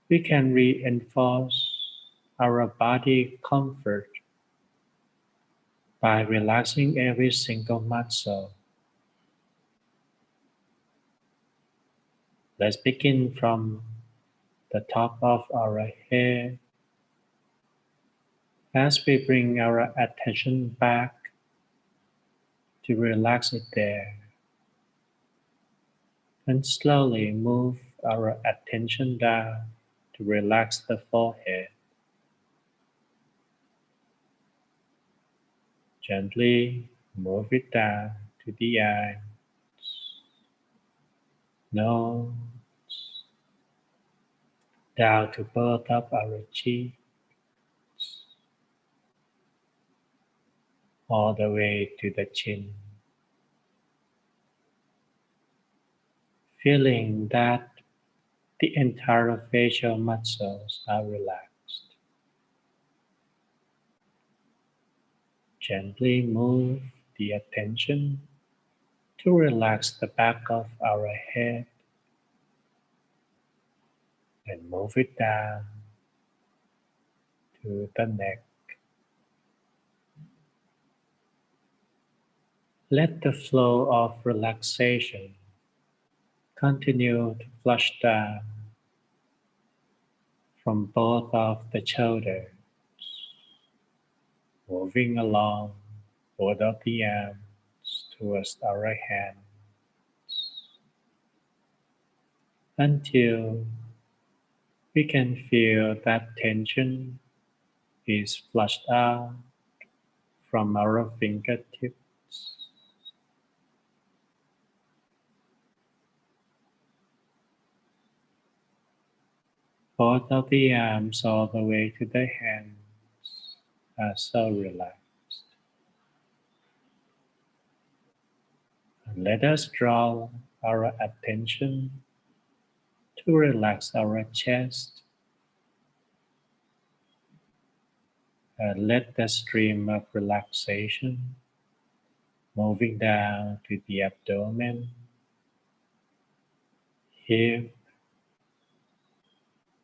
we can reinforce our body comfort by relaxing every single muscle. Let's begin from the top of our head as we bring our attention back to relax it there, and slowly move our attention down to relax the forehead. Gently move it down to the eyes, nose, down to both of our cheeks, all the way to the chin. Feeling that the entire facial muscles are relaxed. Gently move the attention to relax the back of our head and move it down to the neck. Let the flow of relaxation continue to flush down from both of the shoulders, moving along both of the arms towards our hands until we can feel that tension is flushed out from our fingertips. Both of the arms all the way to the hands are so relaxed. let us draw our attention to relax our chest and let the stream of relaxation moving down to the abdomen, hip,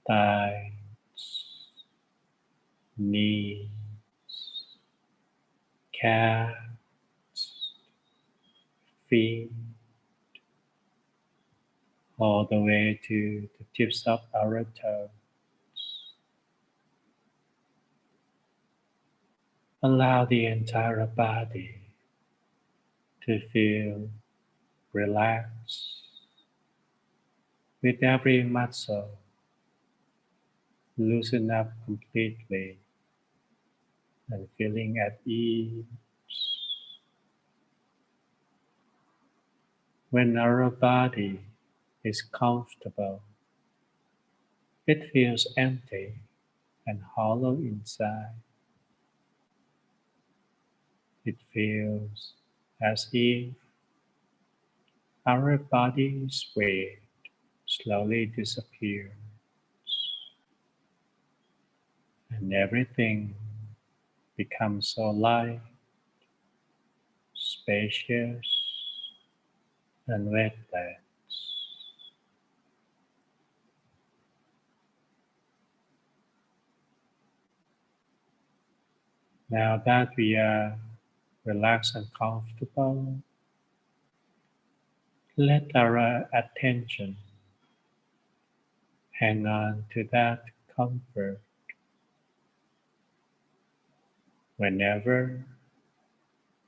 thighs, knees, calves, feet, all the way to the tips of our toes. Allow the entire body to feel relaxed with every muscle loosen up completely and feeling at ease. When our body is comfortable, it feels empty and hollow inside. It feels as if our body's weight slowly disappears and everything becomes so light, spacious, and weightless. Now that we are relaxed and comfortable, let our attention hang on to that comfort. Whenever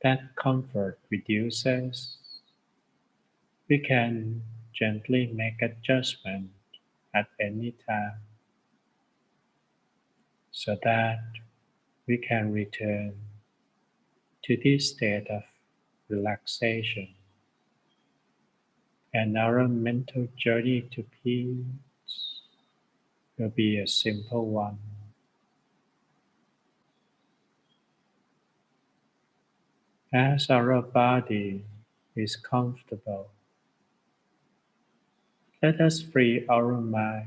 that comfort reduces, we can gently make adjustment at any time so that we can return to this state of relaxation, and our mental journey to peace will be a simple one. As our body is comfortable, let us free our mind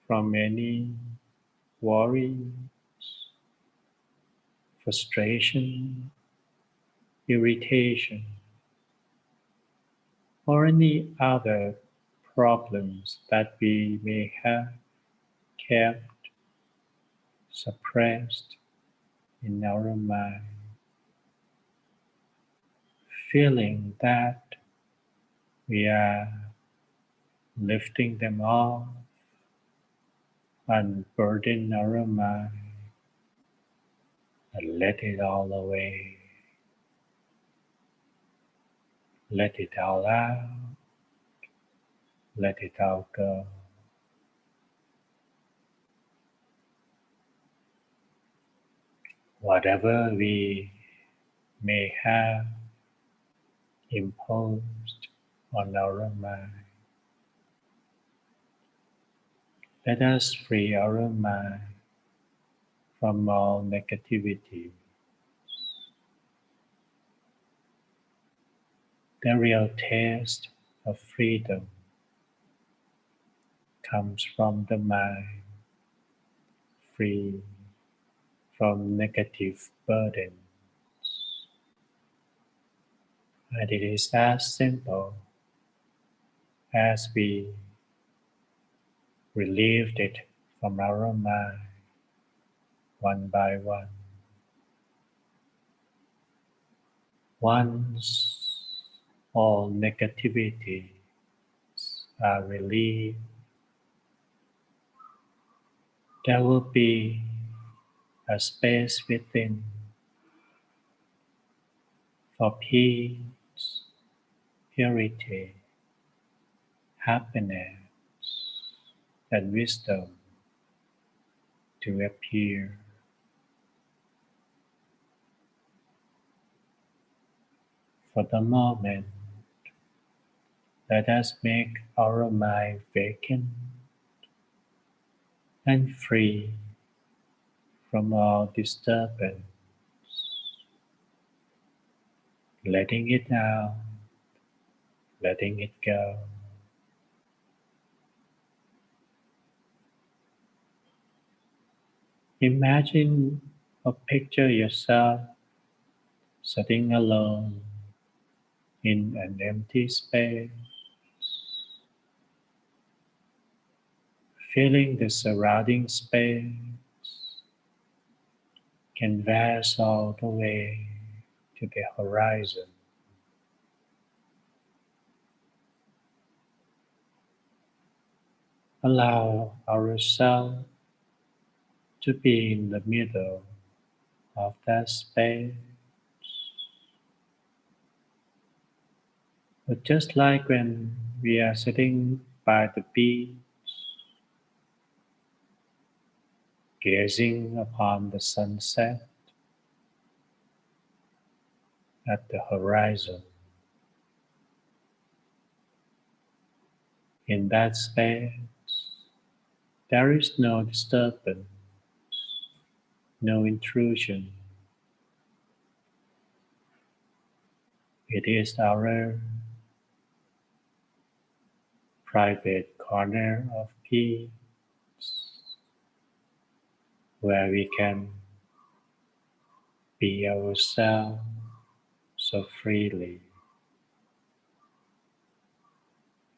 from any worries, frustration, irritation, or any other problems that we may have kept suppressed in our mind. Feeling that we are lifting them off, unburden our mind, and let it all away. Let it all out. Let it all go. Whatever we may have imposed on our mind, let us free our mind from all negativity. The real taste of freedom comes from the mind free from negative burdens. And it is as simple as we relieved it from our mind one by one. Once all negativities are relieved, there will be a space within for peace, purity, happiness, and wisdom to appear. For the moment, let us make our mind vacant and free from all disturbance, letting it out letting it go. Imagine or picture yourself sitting alone in an empty space, feeling the surrounding space can vast all the way to the horizon. Allow ourselves to be in the middle of that space. But just like when we are sitting by the beach, gazing upon the sunset at the horizon, in that space, there is no disturbance, no intrusion. It is our private corner of peace where we can be ourselves so freely.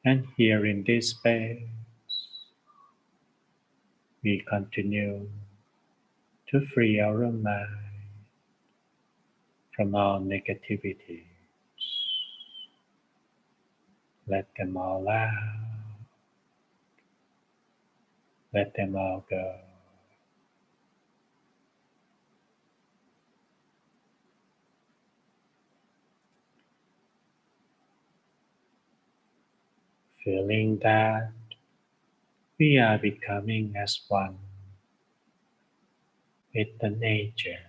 And here in this space, we continue to free our mind from all negativity. Let them all out. Let them all go. Feeling that we are becoming as one with the nature,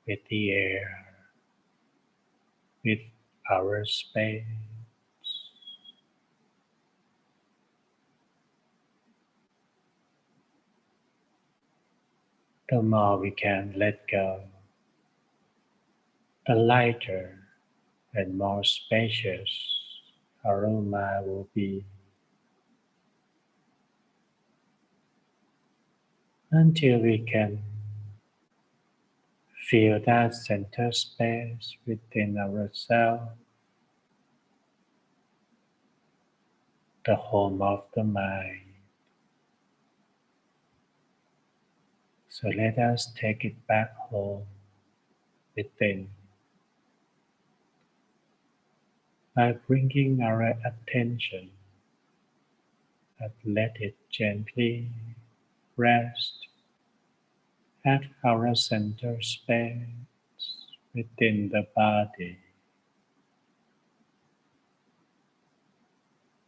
with the air, with our space. The more we can let go, the lighter and more spacious our mind will be, until we can feel that center space within ourselves, the home of the mind. So let us take it back home within by bringing our attention and let it gently rest at our center space within the body.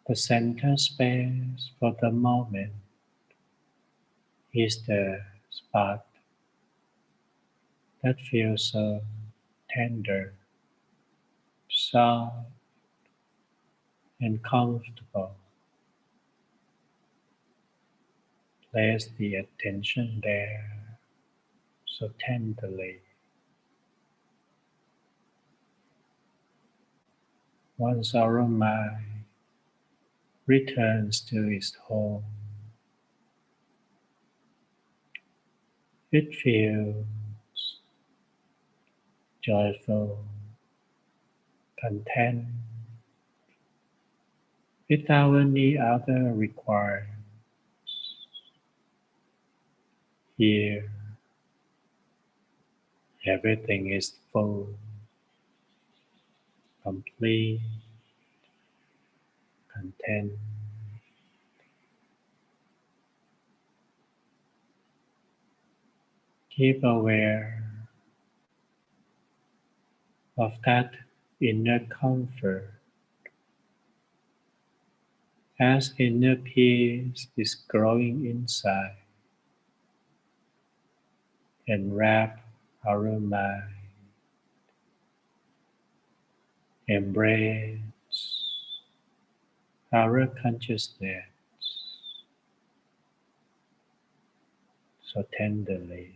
The center space for the moment is the spot that feels so tender, soft, and comfortable. Place the attention there so tenderly. Once our mind returns to its home, it feels joyful, content, without any other requirement. Here, everything is full, complete, content. Keep aware of that inner comfort as inner peace is growing inside and wrap our mind, embrace our consciousness so tenderly.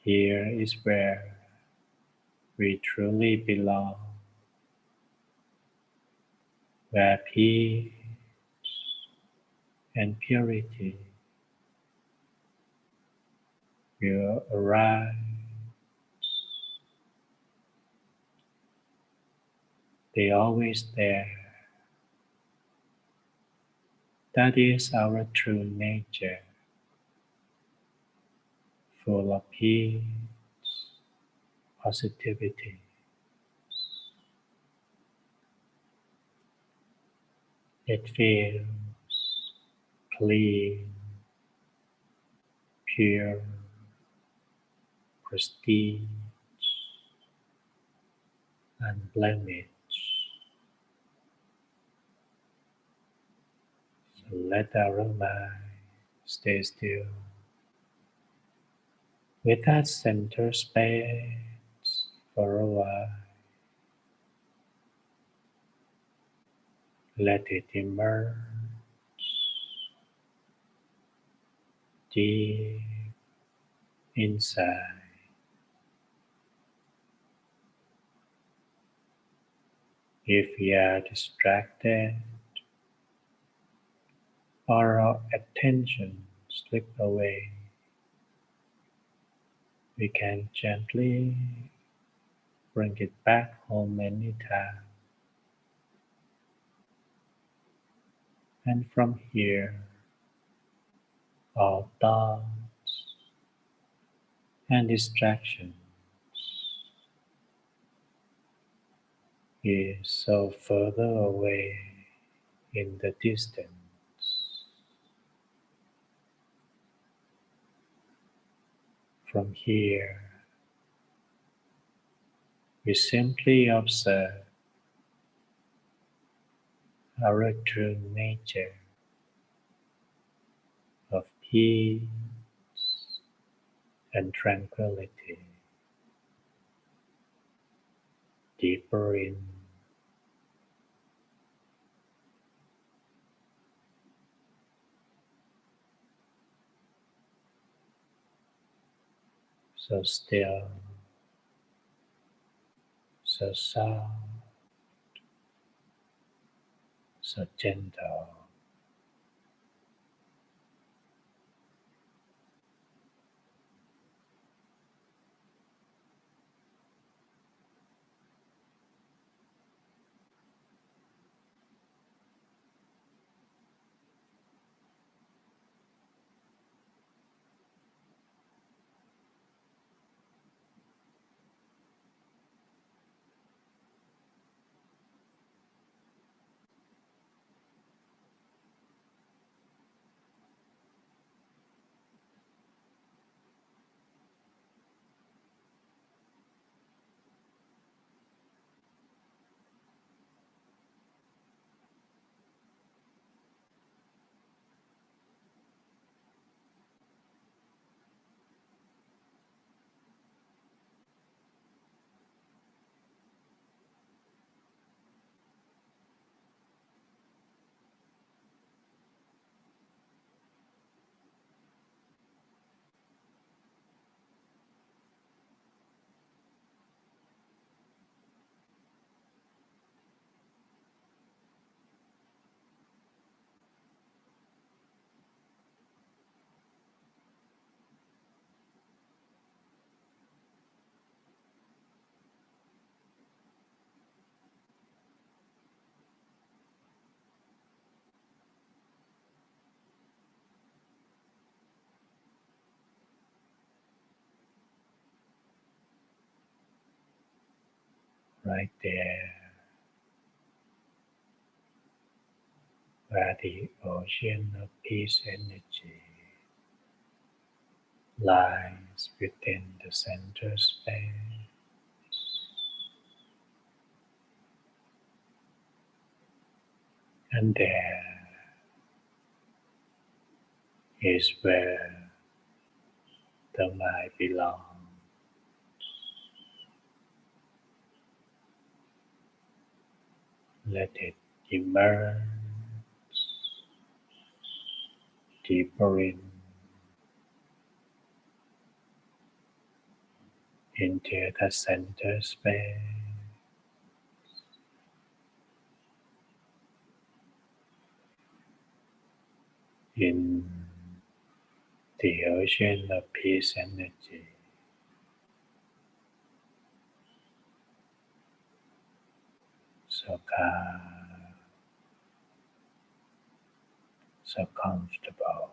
Here is where we truly belong, where peace and purity will arise. They always there. That is our true nature, full of peace, positivity. It feels clean, pure, prestige, unblemished. So let our mind stay still with that center space for a while. Let it emerge deep inside. If we are distracted or our attention slip away, we can gently bring it back home anytime. And from here, all thoughts and distractions is so further away in the distance. From here, we simply observe our true nature of peace and tranquility deeper in, so still, so soft, so gentle. Right there, where the ocean of peace energy lies within the center space. And there is where the mind belongs. Let it emerge deeper into the center space. In the ocean of peace energy. So calm, so comfortable.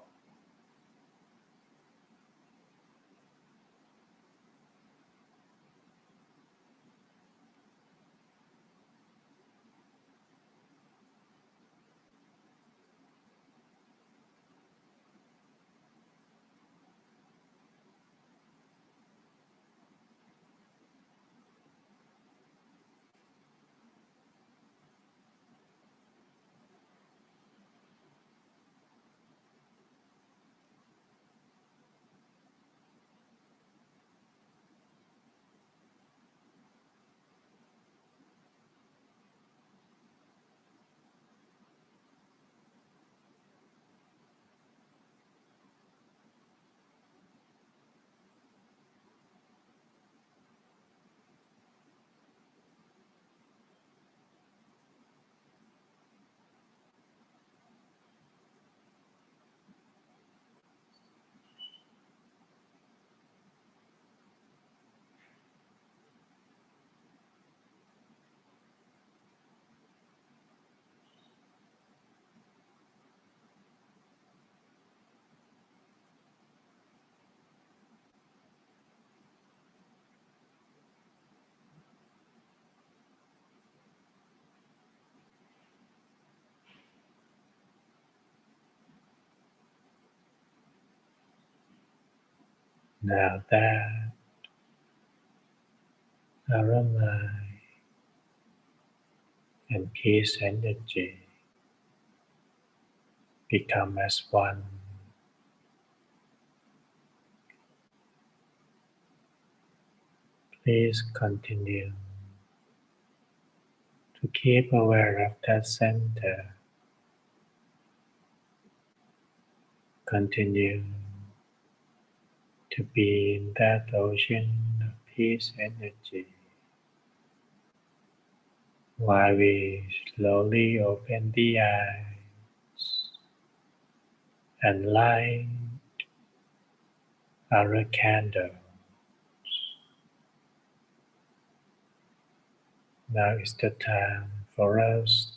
Now that our mind and peace energy become as one, please continue to keep aware of that center. Continue to be in that ocean of peace energy while we slowly open the eyes and light our candle. Now is the time for us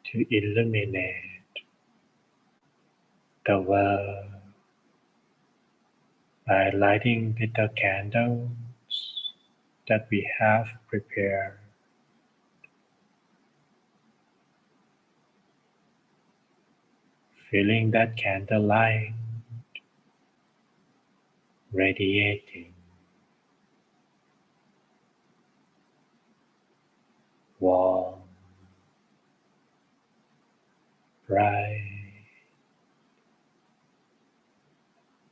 to illuminate the world by lighting little candles that we have prepared. Feeling that candle light radiating, warm, bright.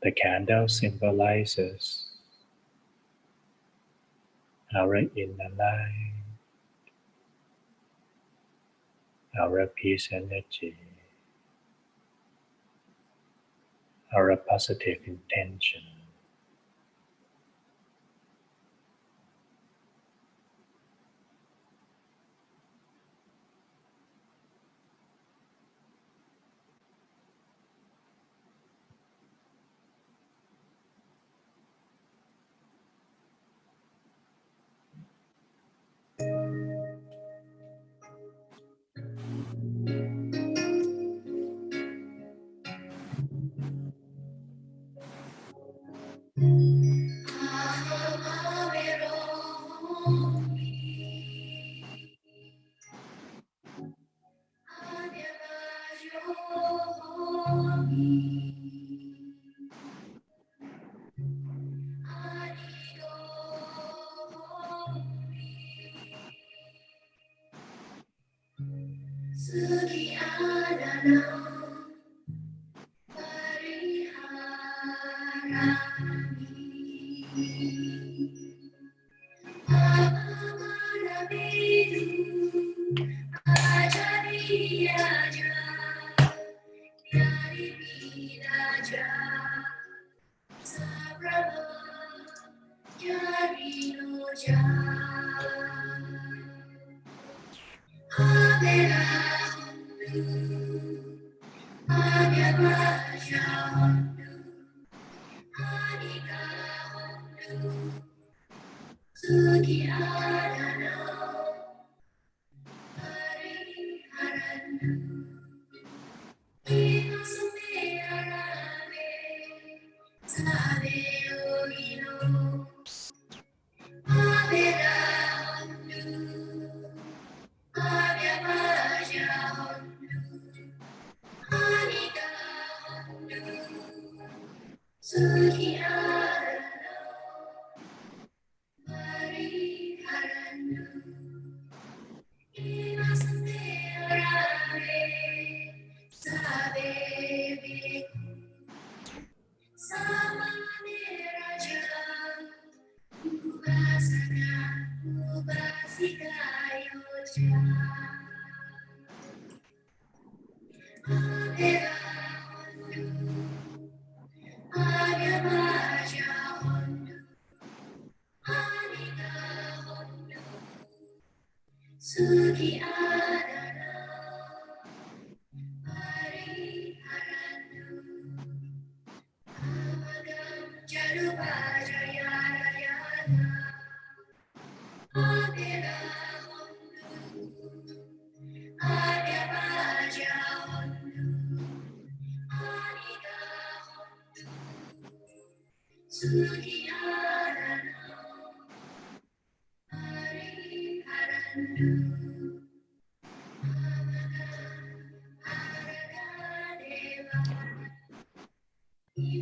The candle symbolizes our inner light, our peace energy, our positive intention.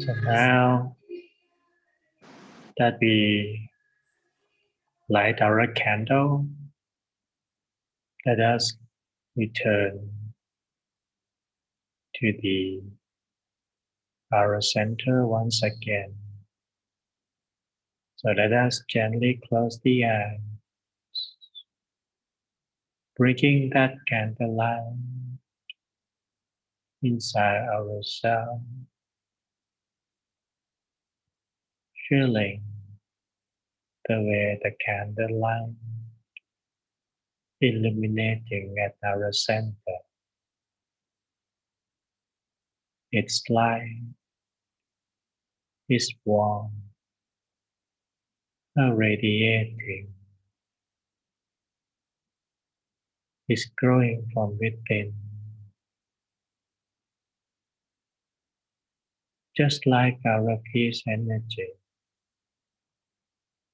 So now that we light our candle, let us return to the Aura center once again. So let us gently close the eyes, bringing that candlelight inside ourselves, feeling the way the candlelight illuminating at our center. Its light is warm, radiating, is growing from within, just like our peace energy,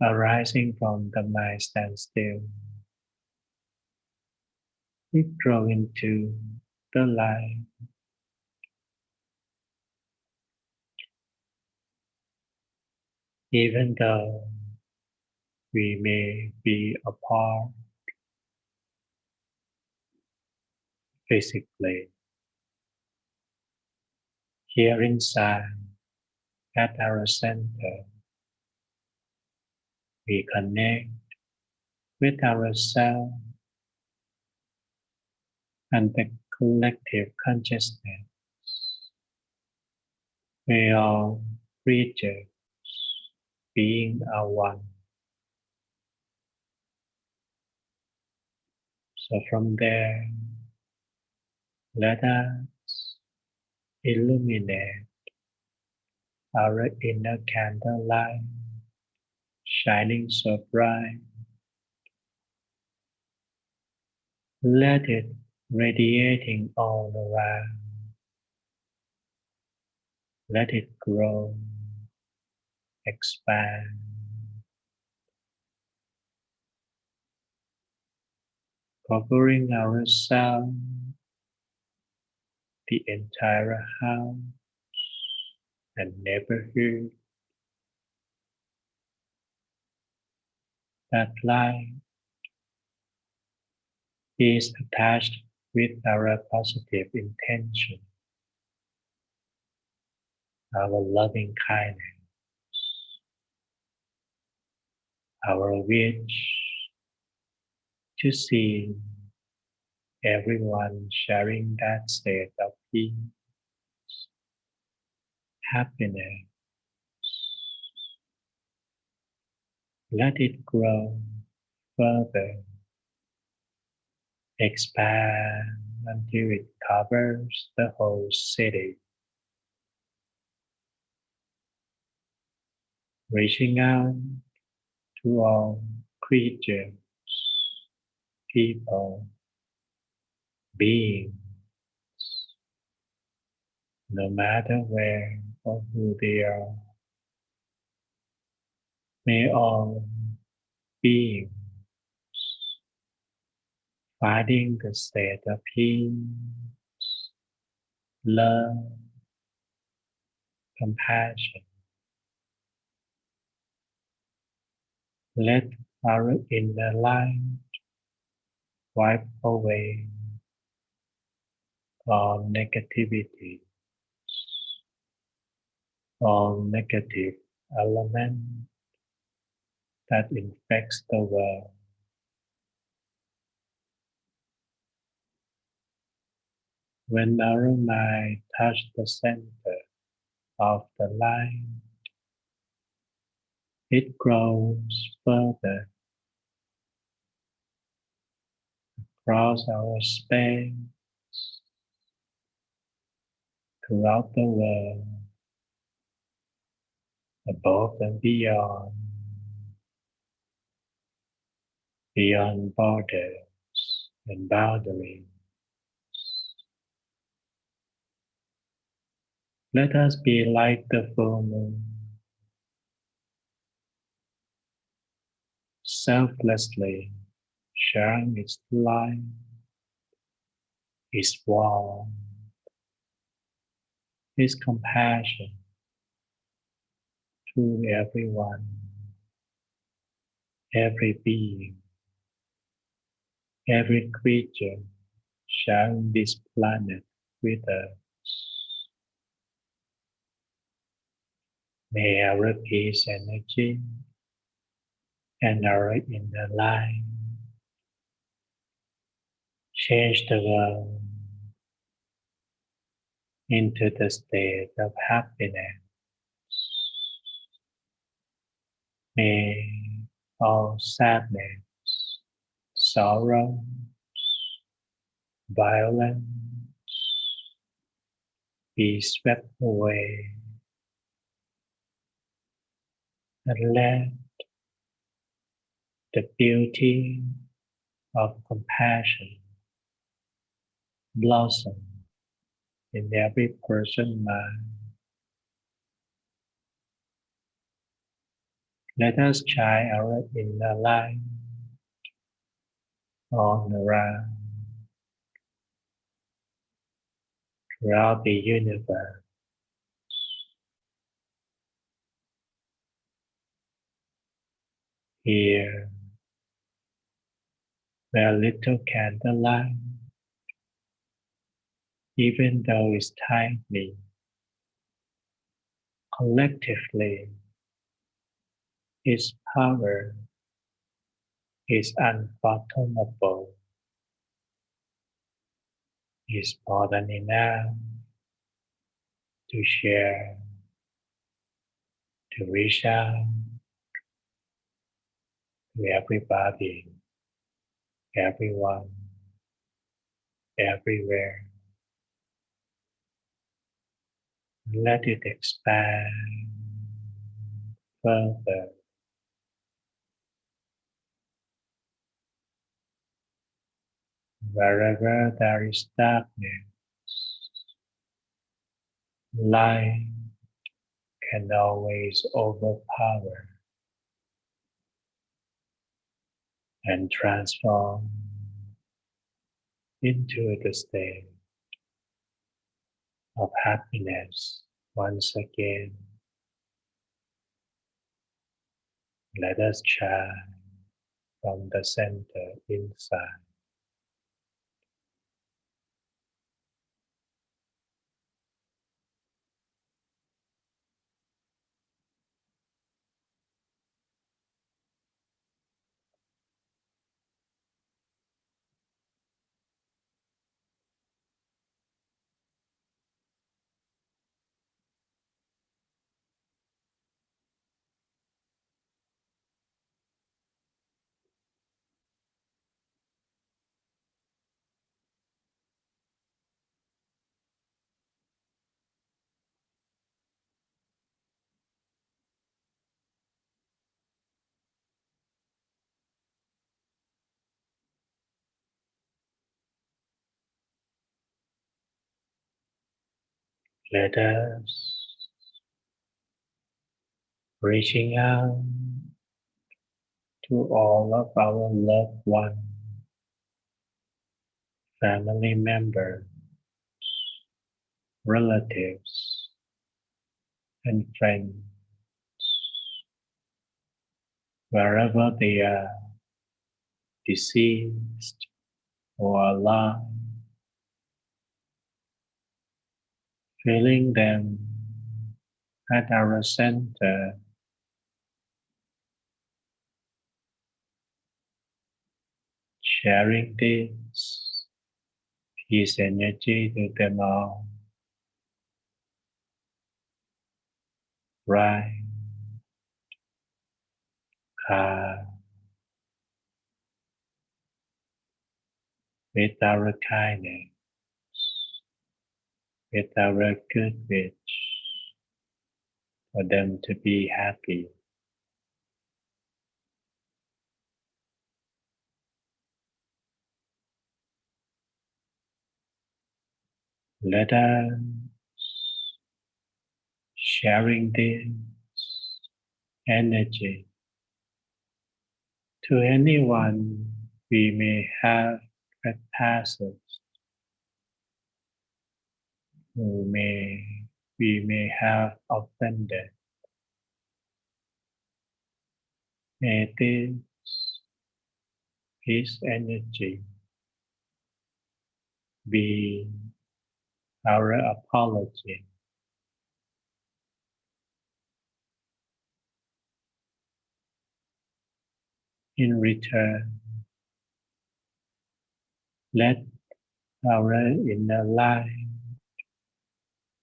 arising from the mind standstill. We grow into the light, even though we may be apart physically. Here inside, at our center, we connect with ourselves and the collective consciousness. We all creatures being are one. So from there, let us illuminate our inner candlelight, shining so bright. Let it radiating all around. Let it grow, expand, covering ourselves, the entire house and neighborhood. That light is attached with our positive intention, our loving kindness, our wish to see everyone sharing that state of peace, happiness, Let it grow further, expand until it covers the whole city, reaching out to all creatures, people, beings, no matter where or who they are. May all beings finding the state of peace, love, compassion. Let our inner light wipe away all negativity, all negative element that infects the world. When our mind touches the center of the light, it grows further across our space, throughout the world, above and beyond, beyond borders and boundaries. Let us be like the full moon, selflessly sharing its light, its warmth, its compassion to everyone, every being, every creature sharing this planet with us. May our peace energy and our inner light change the world into the state of happiness. May all sadness, sorrow, violence be swept away, and let the beauty of compassion blossom in every person's mind. Let us shine our inner light all around throughout the universe. Here, where little candlelight, even though it's tiny, collectively, its power is unfathomable. Is more than enough to share, to reach out to everybody, everyone, everywhere. Let it expand further. Wherever there is darkness, light can always overpower and transform into the state of happiness once again. Let us shine from the center inside. Let us reaching out to all of our loved ones, family members, relatives, and friends, wherever they are, deceased or alive, feeling them at our center, sharing this peace energy to them all. Bright, calm, with our kindness, with our good wish for them to be happy. Let us sharing this energy to anyone we may have trespassed, we may have offended. May this peace energy be our apology. In return, let our inner light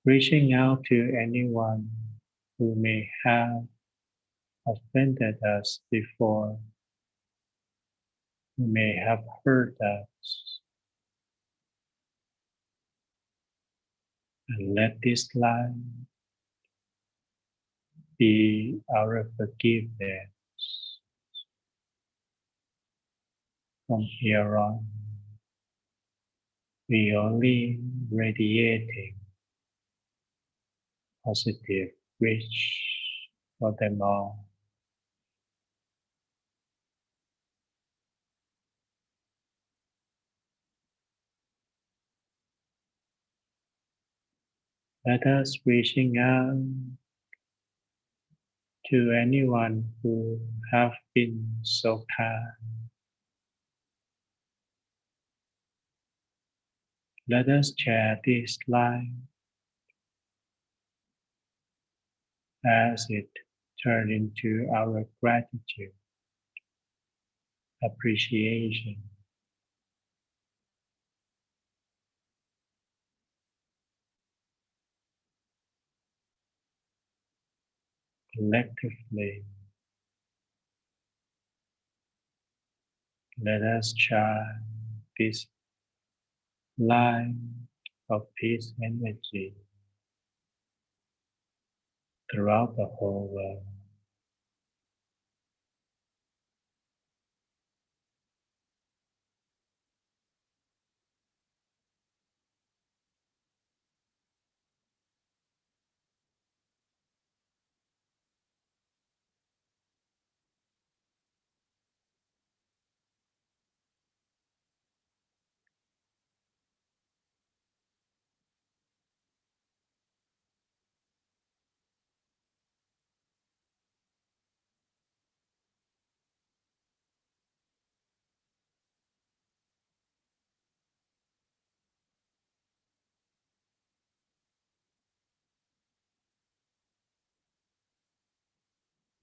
reaching out to anyone who may have offended us before, who may have hurt us, and let this light be our forgiveness from here on. We only radiating positive wish for them all. Let us reaching out to anyone who have been so kind. Let us share this light as it turn into our gratitude, appreciation. Collectively, let us share this light of peace energy throughout the whole world.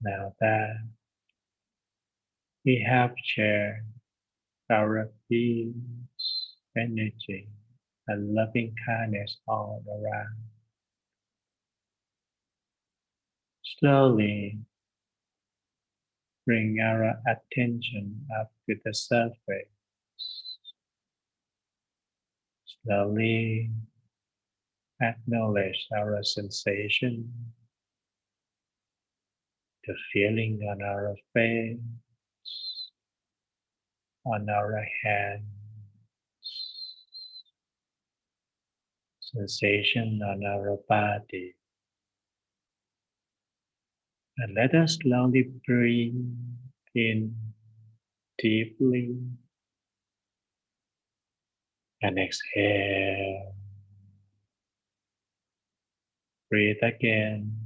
Now that we have shared our peace energy and loving kindness all around, slowly bring our attention up to the surface. Slowly acknowledge our sensation, the feeling on our face, on our hands, sensation on our body. And let us slowly breathe in deeply and exhale. Breathe again.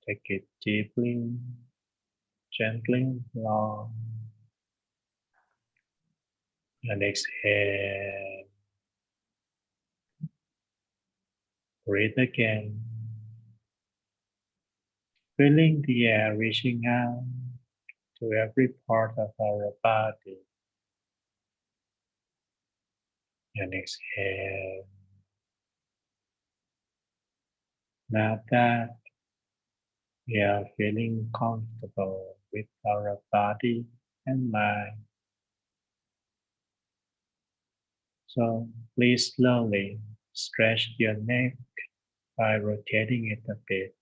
Take it deeply, gently, long. And exhale. Breathe again. Feeling the air reaching out to every part of our body. And exhale. Now that we are feeling comfortable with our body and mind, so please slowly stretch your neck by rotating it a bit.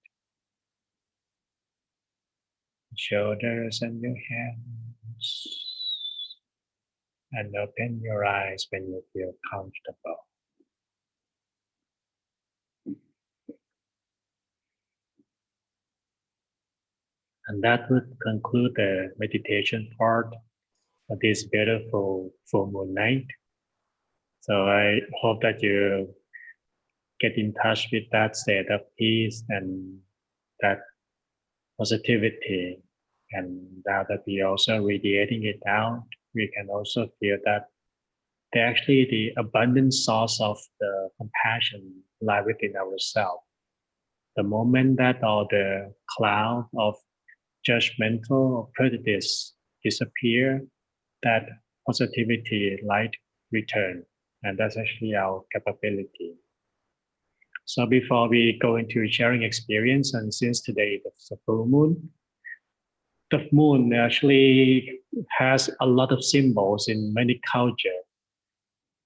Shoulders and your hands. And open your eyes when you feel comfortable. And that would conclude the meditation part of this beautiful full moon night. So I hope that you get in touch with that state of peace and that positivity. And now that we are also radiating it out, we can also feel that actually the abundant source of the compassion lie within ourselves. The moment that all the cloud of judgmental or prejudice disappear, that positivity light return, and that's actually our capability. So before we go into sharing experience, and since today is a full moon, the moon actually has a lot of symbols in many cultures.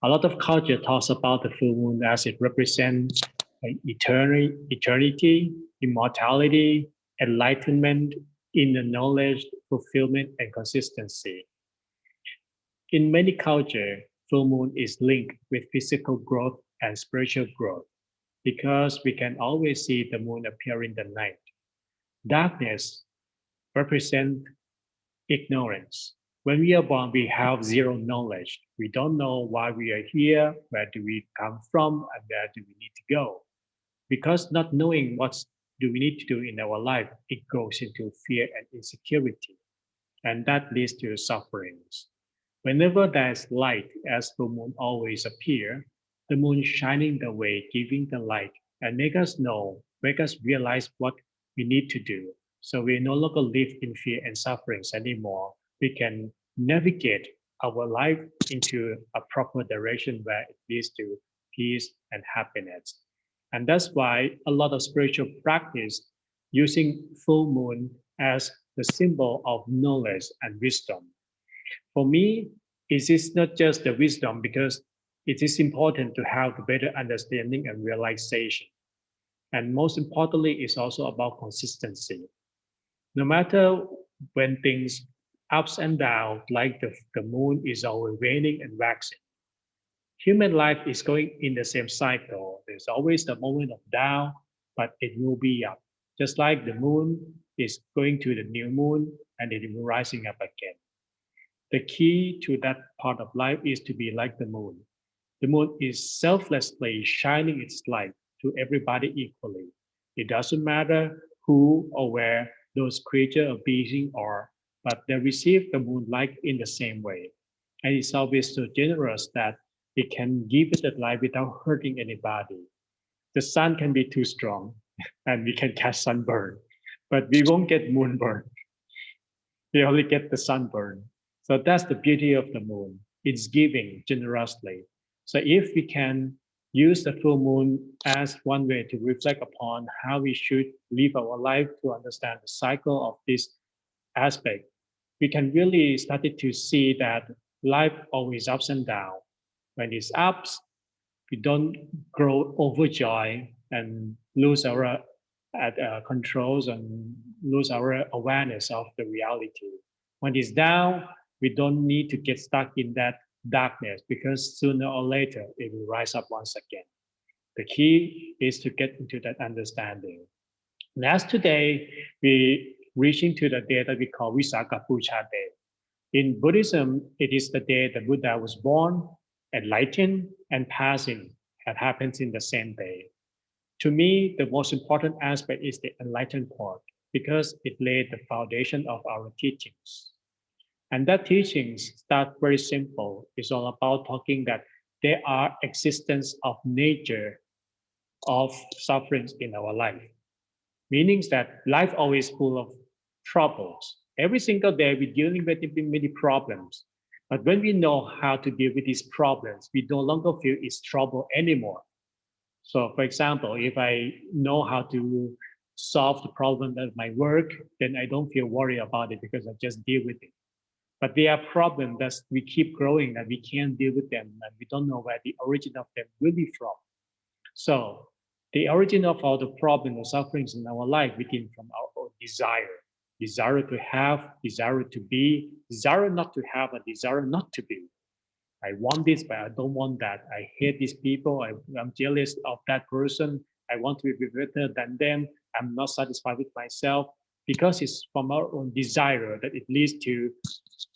A lot of culture talks about the full moon as it represents eternity, immortality, enlightenment, inner knowledge, fulfillment, and consistency. In many cultures, full moon is linked with physical growth and spiritual growth because we can always see the moon appear in the night. Darkness represents ignorance. When we are born, we have zero knowledge. We don't know why we are here, where do we come from, and where do we need to go. Because not knowing what do we need to do in our life, it goes into fear and insecurity. And that leads to sufferings. Whenever there's light, as the moon always appear, the moon shining the way, giving the light, and make us know, make us realize what we need to do. So we no longer live in fear and sufferings anymore. We can navigate our life into a proper direction where it leads to peace and happiness. And that's why a lot of spiritual practice using full moon as the symbol of knowledge and wisdom. For me, it is not just the wisdom because it is important to have better understanding and realization. And most importantly, it's also about consistency. No matter when things ups and downs, like the moon is always waning and waxing. Human life is going in the same cycle. There's always the moment of down, but it will be up. Just like the moon is going to the new moon and it will rising up again. The key to that part of life is to be like the moon. The moon is selflessly shining its light to everybody equally. It doesn't matter who or where those creatures or beings are, but they receive the moonlight in the same way. And it's always so generous that it can give it the light without hurting anybody. The sun can be too strong and we can catch sunburn, but we won't get moonburn. We only get the sunburn. So that's the beauty of the moon. It's giving generously. So if we can use the full moon as one way to reflect upon how we should live our life to understand the cycle of this aspect, we can really start to see that life always ups and downs. When it's ups, we don't grow overjoyed and lose our controls and lose our awareness of the reality. When it's down, we don't need to get stuck in that darkness because sooner or later it will rise up once again. The key is to get into that understanding. And as today, we reaching to the day that we call Visakha Puja Day. In Buddhism, it is the day the Buddha was born, enlightened, and passing. That happens in the same day. To me, the most important aspect is the enlightened part because it laid the foundation of our teachings. And that teachings start very simple. It's all about talking that there are existence of nature of sufferings in our life. Meaning that life always full of troubles. Every single day we're dealing with many problems. But when we know how to deal with these problems, we no longer feel it's trouble anymore. So for example, if I know how to solve the problem at my work, then I don't feel worried about it because I just deal with it. But there are problems that we keep growing and we can't deal with them and we don't know where the origin of them will be from. So the origin of all the problems or sufferings in our life begin from our own desire. Desire to have, desire to be, desire not to have, and desire not to be. I want this, but I don't want that. I hate these people. I'm jealous of that person. I want to be better than them. I'm not satisfied with myself because it's from our own desire that it leads to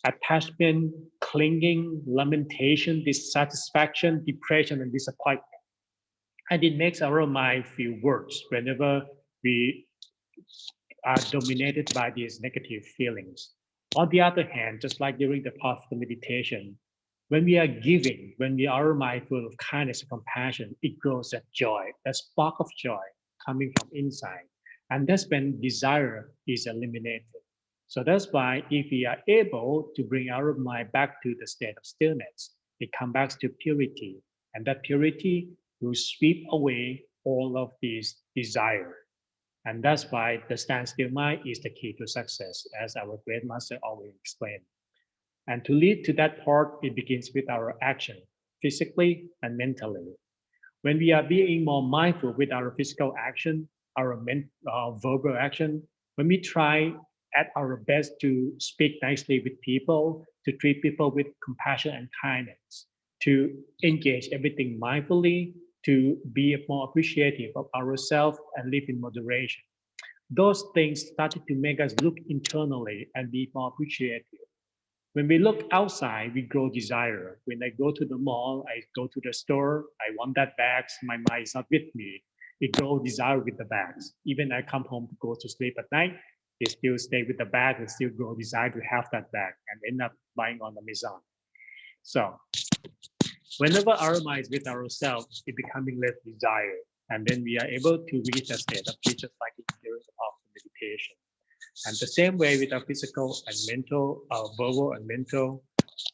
attachment, clinging, lamentation, dissatisfaction, depression, and disappointment. And it makes our mind feel worse whenever we are dominated by these negative feelings. On the other hand, just like during the path of meditation, when we are giving, when we are mindful of kindness and compassion, it grows that joy, that spark of joy coming from inside. And that's when desire is eliminated. So that's why if we are able to bring our mind back to the state of stillness, it comes back to purity. And that purity will sweep away all of these desire. And that's why the standstill mind is the key to success, as our great master always explained. And to lead to that part, it begins with our action, physically and mentally. When we are being more mindful with our physical action, our verbal action, when we try at our best to speak nicely with people, to treat people with compassion and kindness, to engage everything mindfully, to be more appreciative of ourselves and live in moderation. Those things started to make us look internally and be more appreciative. When we look outside, we grow desire. When I go to the mall, I go to the store, I want that bag, my mind is not with me. It grows desire with the bags. Even I come home to go to sleep at night, they still stay with the bag and still grow desire to have that bag and end up buying on Amazon. So whenever our mind is with ourselves, it becoming less desire. And then we are able to reach a state of peace, just like during the path of meditation. And the same way with our physical and mental, our verbal and mental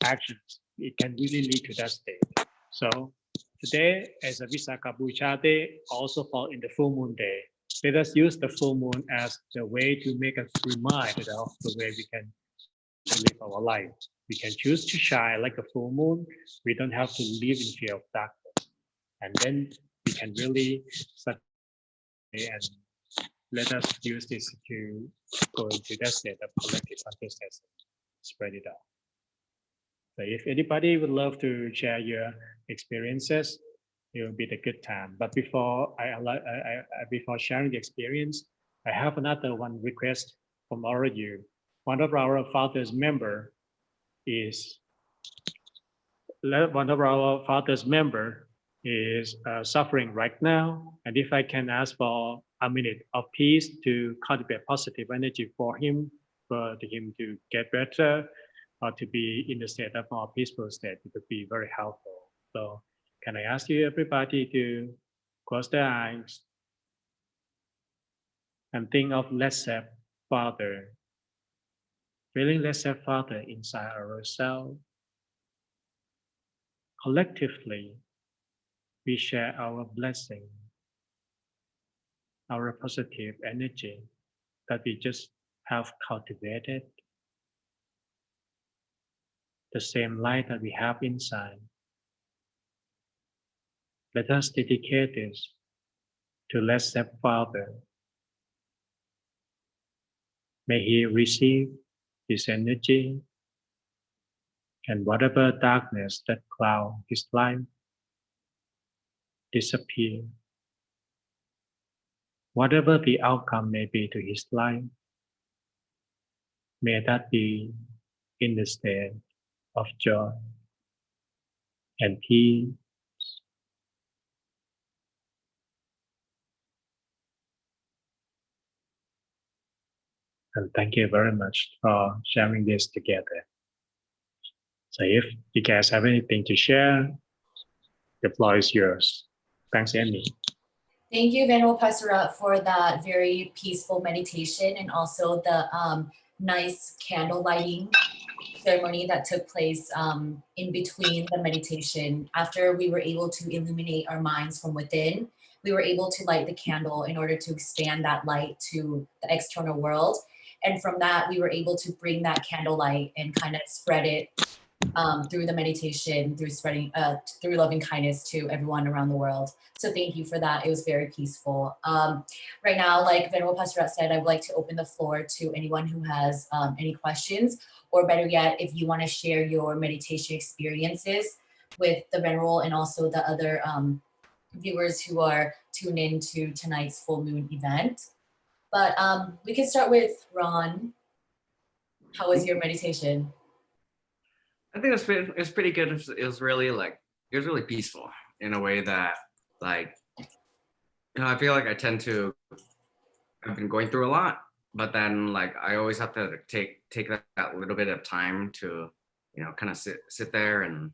actions, it can really lead to that state. So today, as a Visakha Puja Day, also fall in the full moon day. Let us use the full moon as the way to make us reminded of the way we can live our life. We can choose to shine like a full moon. We don't have to live in fear of darkness. And then we can really start and let us use this to go into that state of collective consciousness, spread it out. So if anybody would love to share your experiences, it will be the good time. But before before sharing the experience, I have another one request from all of you. One of our Fathers member is suffering right now, and if I can ask for a minute of peace to cultivate positive energy for him to get better or to be in a state of more peaceful state, it would be very helpful. So can I ask you everybody to close their eyes and think of Lesser Father, feeling Lesser Father inside ourselves. Collectively, we share our blessing, our positive energy that we just have cultivated, the same light that we have inside. Let us dedicate this to Lesser Father. May he receive his energy and whatever darkness that cloud his life, disappear. Whatever the outcome may be to his life, may that be in the state of joy and peace. And thank you very much for sharing this together. So if you guys have anything to share, the floor is yours. Thanks, Amy. Thank you, Venerable Pastor, for that very peaceful meditation and also the nice candle lighting ceremony that took place in between the meditation. After we were able to illuminate our minds from within, we were able to light the candle in order to expand that light to the external world. And from that, we were able to bring that candle light and kind of spread it through the meditation, through spreading, through loving kindness to everyone around the world. So thank you for that. It was very peaceful. Right now, like Venerable Pastor said, I would like to open the floor to anyone who has any questions, or better yet, if you want to share your meditation experiences with the Venerable and also the other viewers who are tuned in to tonight's full moon event. But we can start with Ron. How was your meditation? I think it was pretty good. It was really peaceful in a way that, like, I feel like I've been going through a lot, but then like I always have to take that little bit of time to, kind of sit there and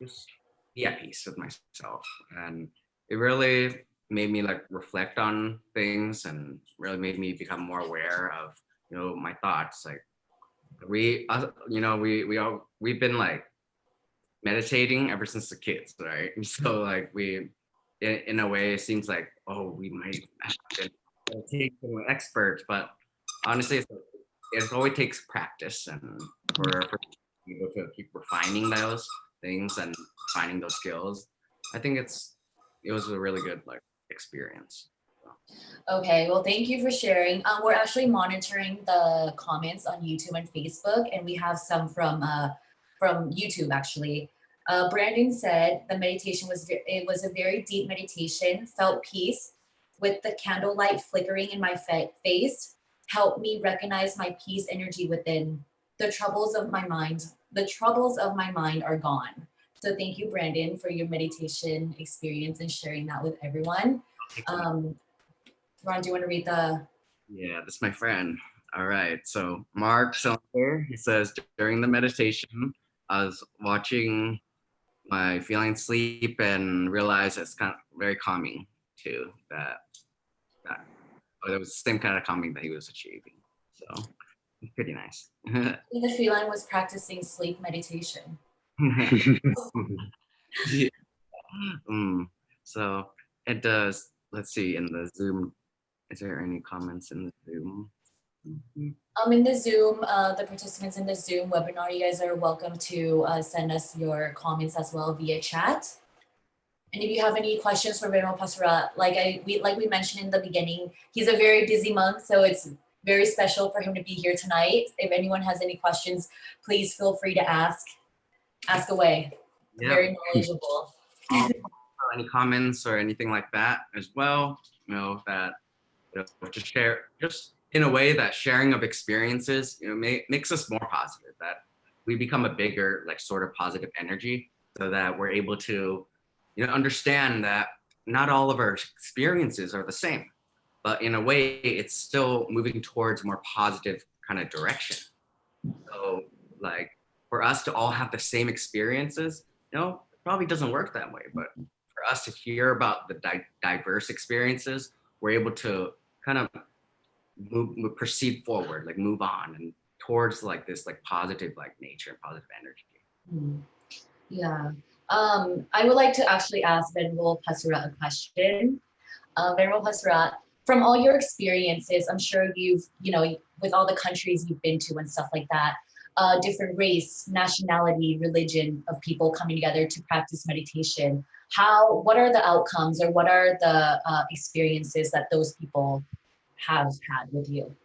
just be at peace with myself. And it really made me like reflect on things and really made me become more aware of, my thoughts. Like we've been like meditating ever since the kids, right? So like in a way it seems like, we might have been meditation experts, but honestly it always takes practice, and for people to keep refining those things and finding those skills. I think it was a really good like experience. Okay, well, thank you for sharing. We're actually monitoring the comments on YouTube and Facebook, and we have some from YouTube actually. Brandon said the meditation was a very deep meditation. Felt peace with the candlelight flickering in my face. Helped me recognize my peace energy within. The troubles of my mind are gone. So thank you, Brandon, for your meditation experience and sharing that with everyone. Ron, do you want to read the? Yeah, that's my friend. All right. So Mark Cylinder, he says, during the meditation, I was watching my feeling sleep and realized it's kind of very calming too. It was the same kind of calming that he was achieving. So it's pretty nice. The feline was practicing sleep meditation. Yeah. So it does. Let's see in the Zoom. Is there any comments in the Zoom? In the Zoom, the participants in the Zoom webinar, you guys are welcome to send us your comments as well via chat. And if you have any questions for Venerable Pastor, like we mentioned in the beginning, he's a very busy monk, so it's very special for him to be here tonight. If anyone has any questions, please feel free to ask away. Yep. Very knowledgeable. Any comments or anything like that as well, just share, just in a way that sharing of experiences, makes us more positive, that we become a bigger, like sort of positive energy, so that we're able to, understand that not all of our experiences are the same, but in a way it's still moving towards a more positive kind of direction. So like for us to all have the same experiences, it probably doesn't work that way, but for us to hear about the diverse experiences, we're able to kind of proceed forward, like move on and towards like this like positive like nature, positive energy. Yeah. I would like to actually ask Venerable Pastor a question. Venerable Pastor, from all your experiences, I'm sure you've, with all the countries you've been to and stuff like that, different race, nationality, religion of people coming together to practice meditation. What are the outcomes, or what are the experiences that those people have had with you?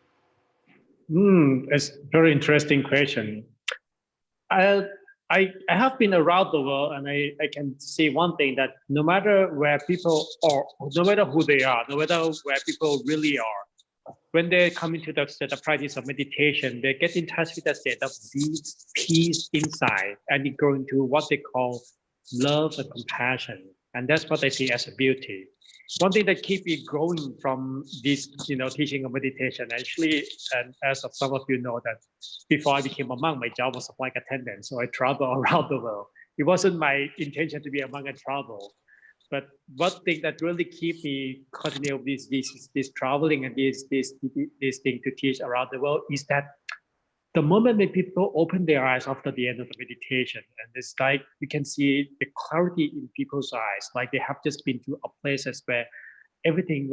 It's a very interesting question. I have been around the world, and I can see one thing, that no matter where people are, no matter who they are, no matter where people really are, when they come into the practice of meditation, they get in touch with the state of deep peace inside, and they go into what they call love and compassion. And that's what I see as a beauty. One thing that keeps me growing from this, teaching of meditation, actually, and as of some of you know, that before I became a monk, my job was a flight attendant. So I travel around the world. It wasn't my intention to be a monk and travel. But one thing that really keep me continue this traveling and this thing to teach around the world is that the moment when people open their eyes after the end of the meditation, and it's like you can see the clarity in people's eyes, like they have just been to a places where everything,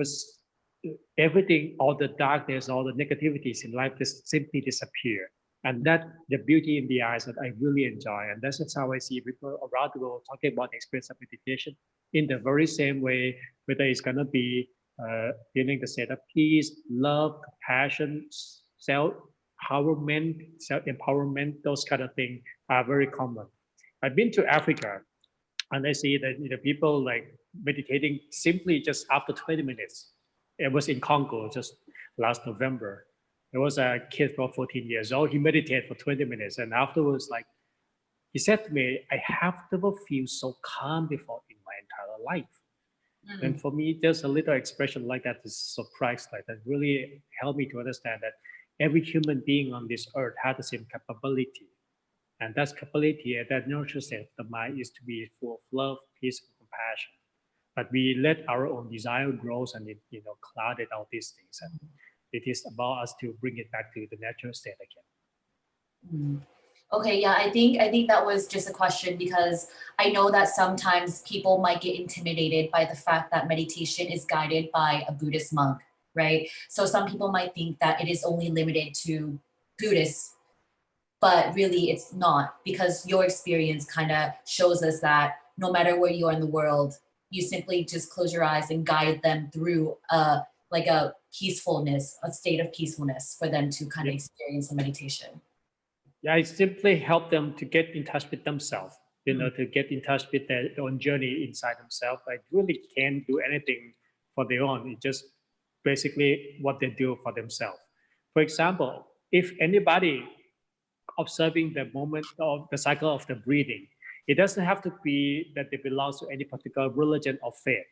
all the darkness, all the negativities in life just simply disappear. And that the beauty in the eyes that I really enjoy. And that's just how I see people around the world talking about the experience of meditation in the very same way, whether it's going to be feeling the state of peace, love, compassion, self-empowerment, those kind of things are very common. I've been to Africa, and I see that people like meditating simply just after 20 minutes. It was in Congo just last November. There was a kid for 14 years old. He meditated for 20 minutes, and afterwards, like he said to me, "I have never felt so calm before in my entire life." And for me, there's a little expression like that is so priceless that really helped me to understand that every human being on this earth has the same capability. And that capability and that nurtures it, the mind is to be full of love, peace, and compassion. But we let our own desire grow, and it, clouded all these things. And it is about us to bring it back to the natural state again. Okay, yeah, I think that was just a question because I know that sometimes people might get intimidated by the fact that meditation is guided by a Buddhist monk, right? So some people might think that it is only limited to Buddhists, but really it's not, because your experience kind of shows us that no matter where you are in the world, you simply just close your eyes and guide them through a peacefulness, a state of peacefulness for them to kind of experience the meditation. Yeah, I simply help them to get in touch with themselves, to get in touch with their own journey inside themselves. I really can't do anything for their own. It's just basically what they do for themselves. For example, if anybody observing the moment of the cycle of the breathing, it doesn't have to be that they belong to any particular religion or faith.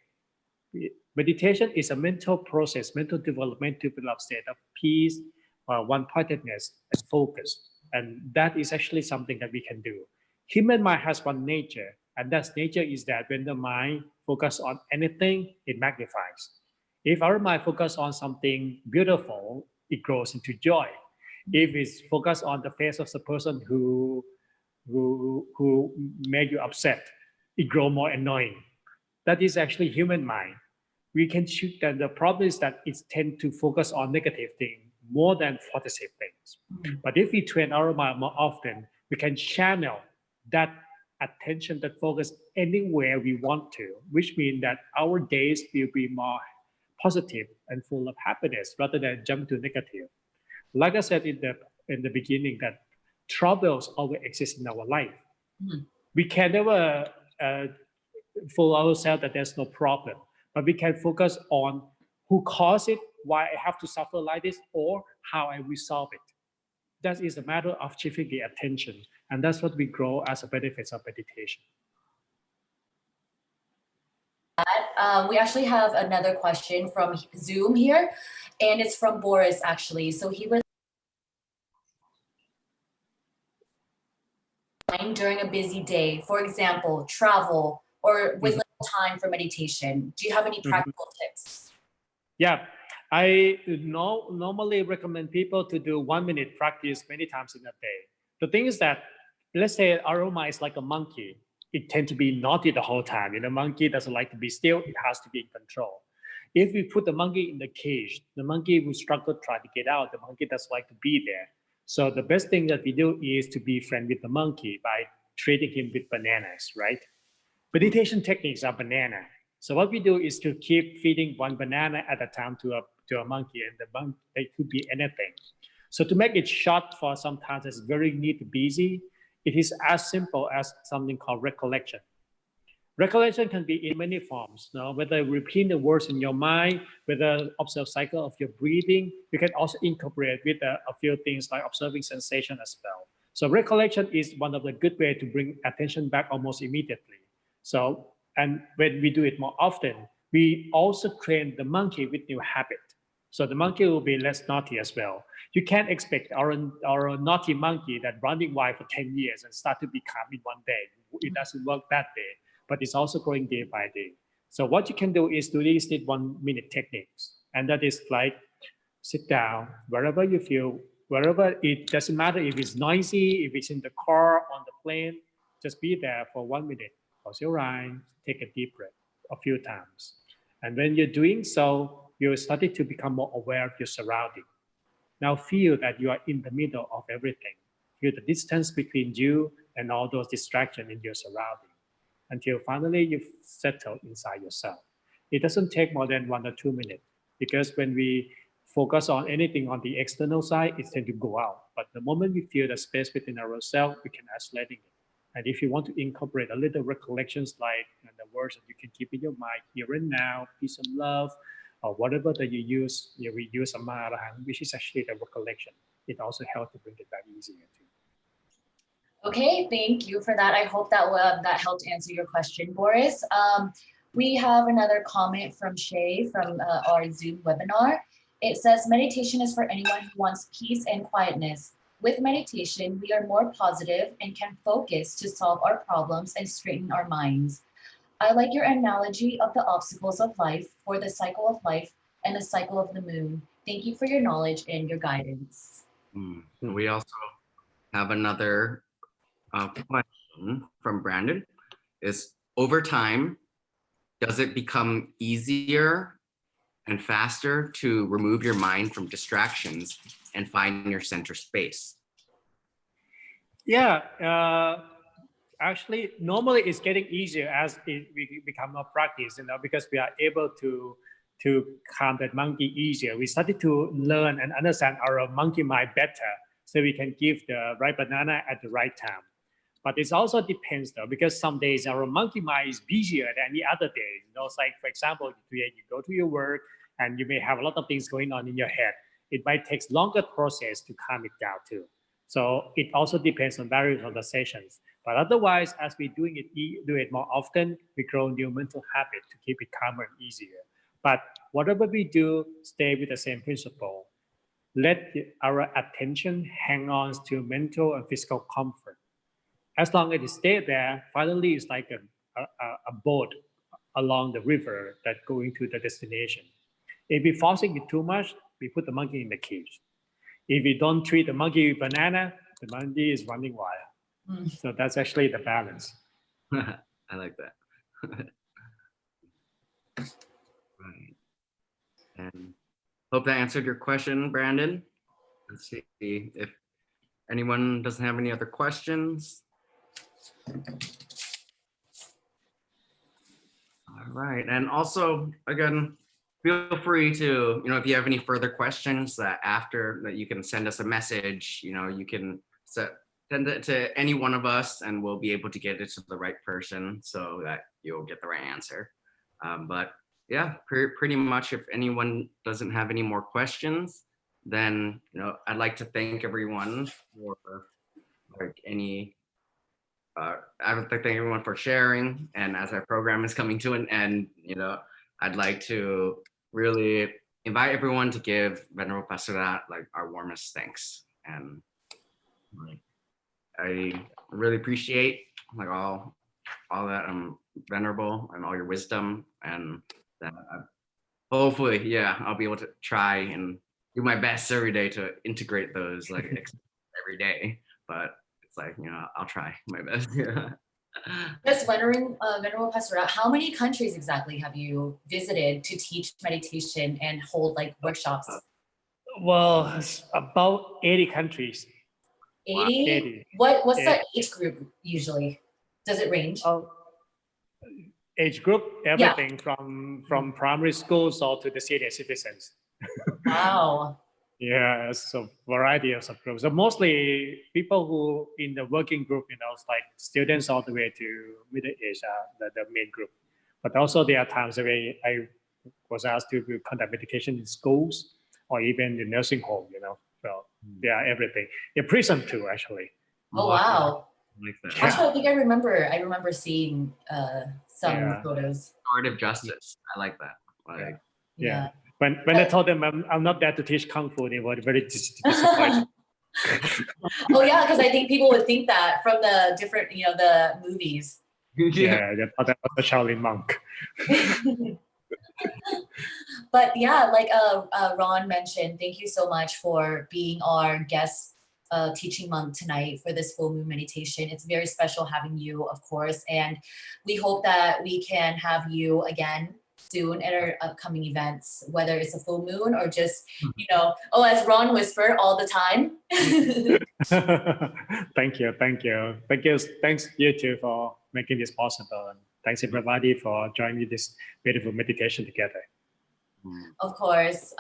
Meditation is a mental process, mental development to develop state of peace, one-pointedness, and focus. And that is actually something that we can do. Human mind has one nature, and that nature is that when the mind focuses on anything, it magnifies. If our mind focuses on something beautiful, it grows into joy. If it's focused on the face of the person who made you upset, it grows more annoying. That is actually human mind. We can shoot that. The problem is that it tends to focus on negative things more than positive things. But if we train our mind more often, we can channel that attention, that focus anywhere we want to, which means that our days will be more positive and full of happiness rather than jump to negative. Like I said in the beginning, that troubles always exist in our life. We can never fool ourselves that there's no problem, but we can focus on who caused it, why I have to suffer like this, or how I resolve it. That is a matter of shifting the attention, and that's what we grow as a benefit of meditation. We actually have another question from Zoom here, and it's from Boris actually. So he was during a busy day, for example, travel or with little time for meditation. Do you have any practical tips? Yeah, I normally recommend people to do 1 minute practice many times in a day. The thing is that, let's say our mind is like a monkey. It tends to be naughty the whole time. The monkey doesn't like to be still. It has to be in control. If we put the monkey in the cage, the monkey will struggle to try to get out. The monkey doesn't like to be there. So the best thing that we do is to be friends with the monkey by treating him with bananas, right? Meditation techniques are banana. So what we do is to keep feeding one banana at a time to a monkey, and the monkey, it could be anything. So to make it short for sometimes it's very busy, It is as simple as something called recollection. Recollection can be in many forms, whether repeating the words in your mind, whether observe cycle of your breathing. You can also incorporate with a few things like observing sensation as well. So recollection is one of the good ways to bring attention back almost immediately. So, and when we do it more often, we also train the monkey with new habit. So the monkey will be less naughty as well. You can't expect our naughty monkey that running wild for 10 years and start to be calm in one day. It doesn't work that way, but it's also growing day by day. So what you can do is do these 1-minute techniques. And that is like sit down wherever you feel, wherever it doesn't matter if it's noisy, if it's in the car, on the plane, just be there for 1 minute. Close your eyes, take a deep breath a few times. And when you're doing so, you're starting to become more aware of your surrounding. Now feel that you are in the middle of everything. Feel the distance between you and all those distractions in your surrounding until finally you've settled inside yourself. It doesn't take more than 1 or 2 minutes because when we focus on anything on the external side, it tends to go out. But the moment we feel the space within ourselves, we can isolate it. And if you want to incorporate a little recollections like the words that you can keep in your mind here and now, peace and love, or whatever that you use, we use Amma Arahant, which is actually the recollection. It also helps to bring it back easier too. Okay, thank you for that. I hope that that helped answer your question, Boris. We have another comment from Shay from our Zoom webinar. It says, meditation is for anyone who wants peace and quietness. With meditation, we are more positive and can focus to solve our problems and straighten our minds. I like your analogy of the obstacles of life for the cycle of life and the cycle of the moon. Thank you for your knowledge and your guidance. We also have another question from Brandon. Is over time, does it become easier and faster to remove your mind from distractions and find your center space? Yeah, actually, normally it's getting easier as we become more practice, because we are able to calm that monkey easier. We started to learn and understand our monkey mind better, so we can give the right banana at the right time. But it also depends though, because some days our monkey mind is busier than any other day. It's like, for example, you go to your work and you may have a lot of things going on in your head. It might take longer process to calm it down too. So it also depends on various of the sessions. But otherwise, as we do it more often, we grow new mental habit to keep it calmer and easier. But whatever we do, stay with the same principle. Let our attention hang on to mental and physical comfort. As long as it stays there, finally it's like a boat along the river that going to the destination. If we forcing it too much, we put the monkey in the cage. If we don't treat the monkey with banana, the monkey is running wild. So that's actually the balance. I like that. Right. And hope that answered your question, Brandon. Let's see if anyone doesn't have any other questions. All right, and also again, feel free to, if you have any further questions that you can send us a message, you can send it to any one of us and we'll be able to get it to the right person so that you'll get the right answer. But yeah, pretty much if anyone doesn't have any more questions, then, I'd like to thank everyone for I would like to thank everyone for sharing. And as our program is coming to an end, I'd like to really invite everyone to give Venerable Pastorat our warmest thanks. And I really appreciate all that Venerable and all your wisdom, and that hopefully, I'll be able to try and do my best every day to integrate those every day. But it's I'll try my best. Just wondering, Venerable Pastorat, how many countries exactly have you visited to teach meditation and hold workshops? Well, it's about 80 countries. 80? 80. What's the age group usually? Does it range? Age group, everything from primary schools all to the senior citizens. Wow. Yeah, it's a variety of groups. So mostly people who in the working group, it's like students all the way to middle age, the main group. But also there are times where I was asked to conduct meditation in schools or even in nursing home, So they are everything. In prison too, actually. Oh wow. Like that. Yeah. Actually, I think I remember seeing some Yeah. photos. Restorative justice. I like that. Like, Yeah. When I told them I'm not there to teach Kung Fu, they were very disappointed. Oh yeah, because I think people would think that from the different, the movies. Yeah, they thought I was a Shaolin monk. But yeah, like Ron mentioned, thank you so much for being our guest teaching monk tonight for this full moon meditation. It's very special having you, of course, and we hope that we can have you again soon at our upcoming events, whether it's a full moon or just, as Ron whispered all the time. Thank you. Thanks you too for making this possible, and thanks everybody for joining this beautiful meditation together. Of course.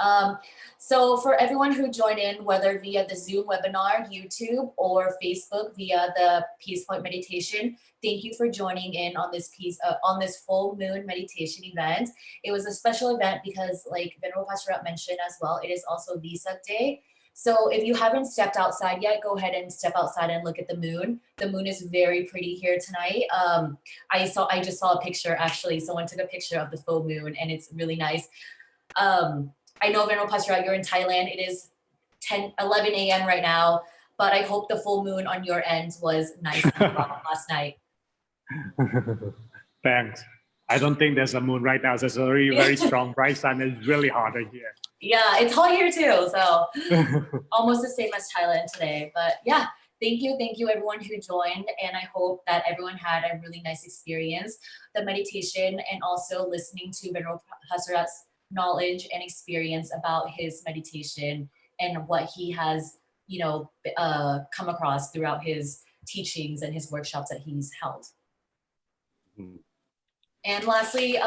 So for everyone who joined in, whether via the Zoom webinar, YouTube, or Facebook via the Peace Point Meditation, thank you for joining in on this full moon meditation event. It was a special event because, like Venerable Pastor Rat mentioned as well, it is also Vesak Day. So if you haven't stepped outside yet, go ahead and step outside and look at the moon. The moon is very pretty here tonight. I just saw a picture, actually. Someone took a picture of the full moon and it's really nice. I know, Venerable Pastor Rat, you're in Thailand. It is 11 a.m. right now, but I hope the full moon on your end was nice and rough last night. Thanks. I don't think there's a moon right now. There's a very, very strong bright sun. It's really hot here. Yeah, it's hot here too. So almost the same as Thailand today. But yeah, thank you everyone who joined. And I hope that everyone had a really nice experience, the meditation, and also listening to Venerable Pastor Rat's knowledge and experience about his meditation and what he has, come across throughout his teachings and his workshops that he's held. Mm-hmm. And lastly,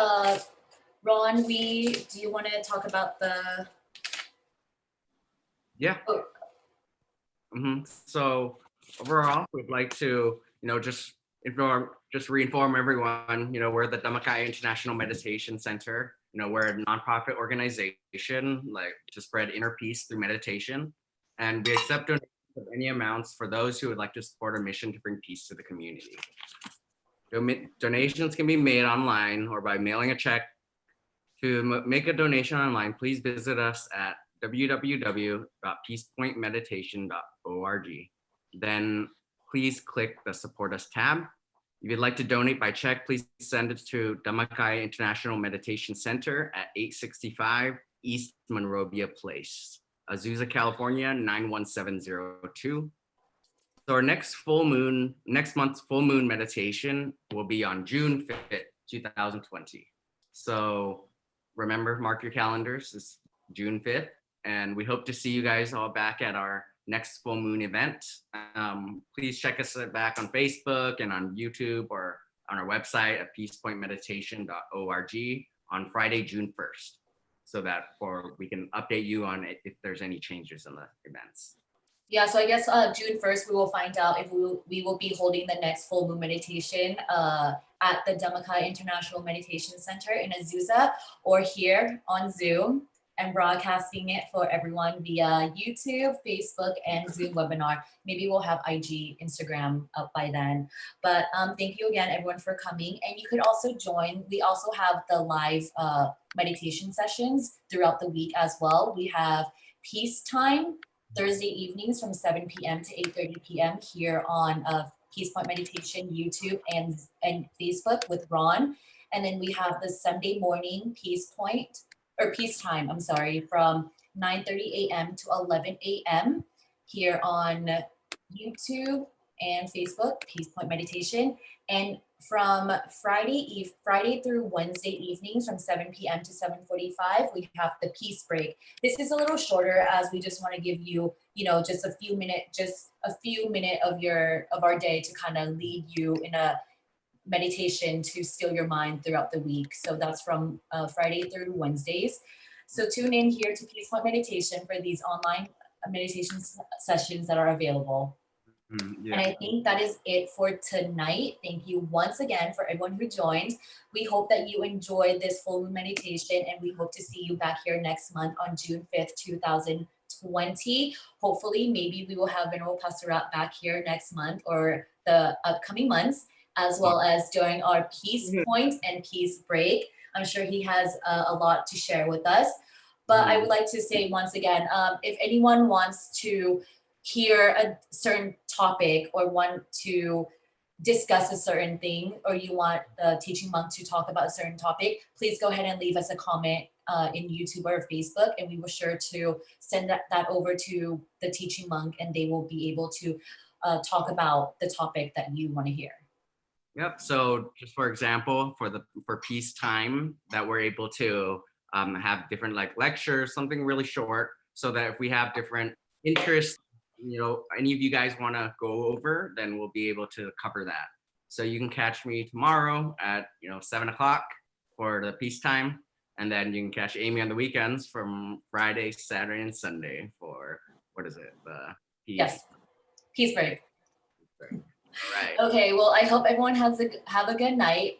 Ron, do you want to talk about the? Yeah. Oh. So overall, we'd like to, just re-inform everyone, we're the Dhammakaya International Meditation Center. We're a nonprofit organization, like to spread inner peace through meditation. And we accept donations of any amounts for those who would like to support our mission to bring peace to the community. Donations can be made online or by mailing a check. To make a donation online, please visit us at www.peacepointmeditation.org. Then please click the Support Us tab. If you'd like to donate by check, please send it to Dhammakaya International Meditation Center at 865 East Monrovia Place, Azusa, California, 91702. So our next month's full moon meditation will be on June 5th, 2020. So remember, mark your calendars, it's June 5th, and we hope to see you guys all back at our next full moon event. Please check us back on Facebook and on YouTube or on our website at peacepointmeditation.org on Friday, June 1st, so that we can update you on it if there's any changes in the events. Yeah, so I guess June 1st, we will find out if we will be holding the next full moon meditation at the Dhammakaya International Meditation Center in Azusa or here on Zoom, and broadcasting it for everyone via YouTube, Facebook, and Zoom webinar. Maybe we'll have IG, Instagram up by then. But thank you again, everyone, for coming. And you could also join. We also have the live meditation sessions throughout the week as well. We have Peace Time Thursday evenings from 7 p.m. to 8:30 p.m. here on Peace Point Meditation, YouTube, and Facebook with Ron. And then we have the Sunday morning Peace Time, from 9:30 a.m. to 11 a.m. here on YouTube and Facebook, Peace Point Meditation. And from Friday through Wednesday evenings from 7 p.m. to 7:45, we have the Peace Break. This is a little shorter as we just want to give you, just a few minutes of our day to kind of lead you in a meditation to still your mind throughout the week. So that's from Friday through Wednesdays. So tune in here to Peace Point Meditation for these online meditation sessions that are available. Mm, And I think that is it for tonight. Thank you once again for everyone who joined. We hope that you enjoyed this full moon meditation, and we hope to see you back here next month on June 5th, 2020. Hopefully, maybe we will have Venerable Pastor Rat back here next month or the upcoming months, as well as during our Peace Point and Peace Break. I'm sure he has a lot to share with us. But I would like to say once again, if anyone wants to hear a certain topic or want to discuss a certain thing, or you want the teaching monk to talk about a certain topic, please go ahead and leave us a comment in YouTube or Facebook, and we will sure to send that over to the teaching monk, and they will be able to talk about the topic that you want to hear. Yep. So just for example, for peacetime, that we're able to have different like lectures, something really short, so that if we have different interests, you know, any of you guys want to go over, then we'll be able to cover that. So you can catch me tomorrow at 7 o'clock for the peacetime, and then you can catch Amy on the weekends from Friday, Saturday, and Sunday for the peace. Yes, Peace Break. All right. Okay, well, I hope everyone have a good night.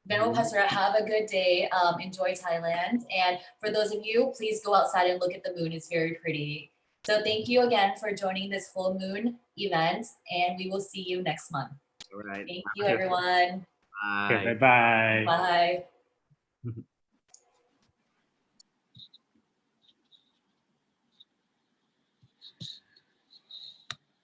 Venerable Pastor Rat, have a good day. Enjoy Thailand. And for those of you, please go outside and look at the moon. It's very pretty. So thank you again for joining this full moon event, and we will see you next month. All right. Thank you, everyone. Bye. Bye-bye. Bye.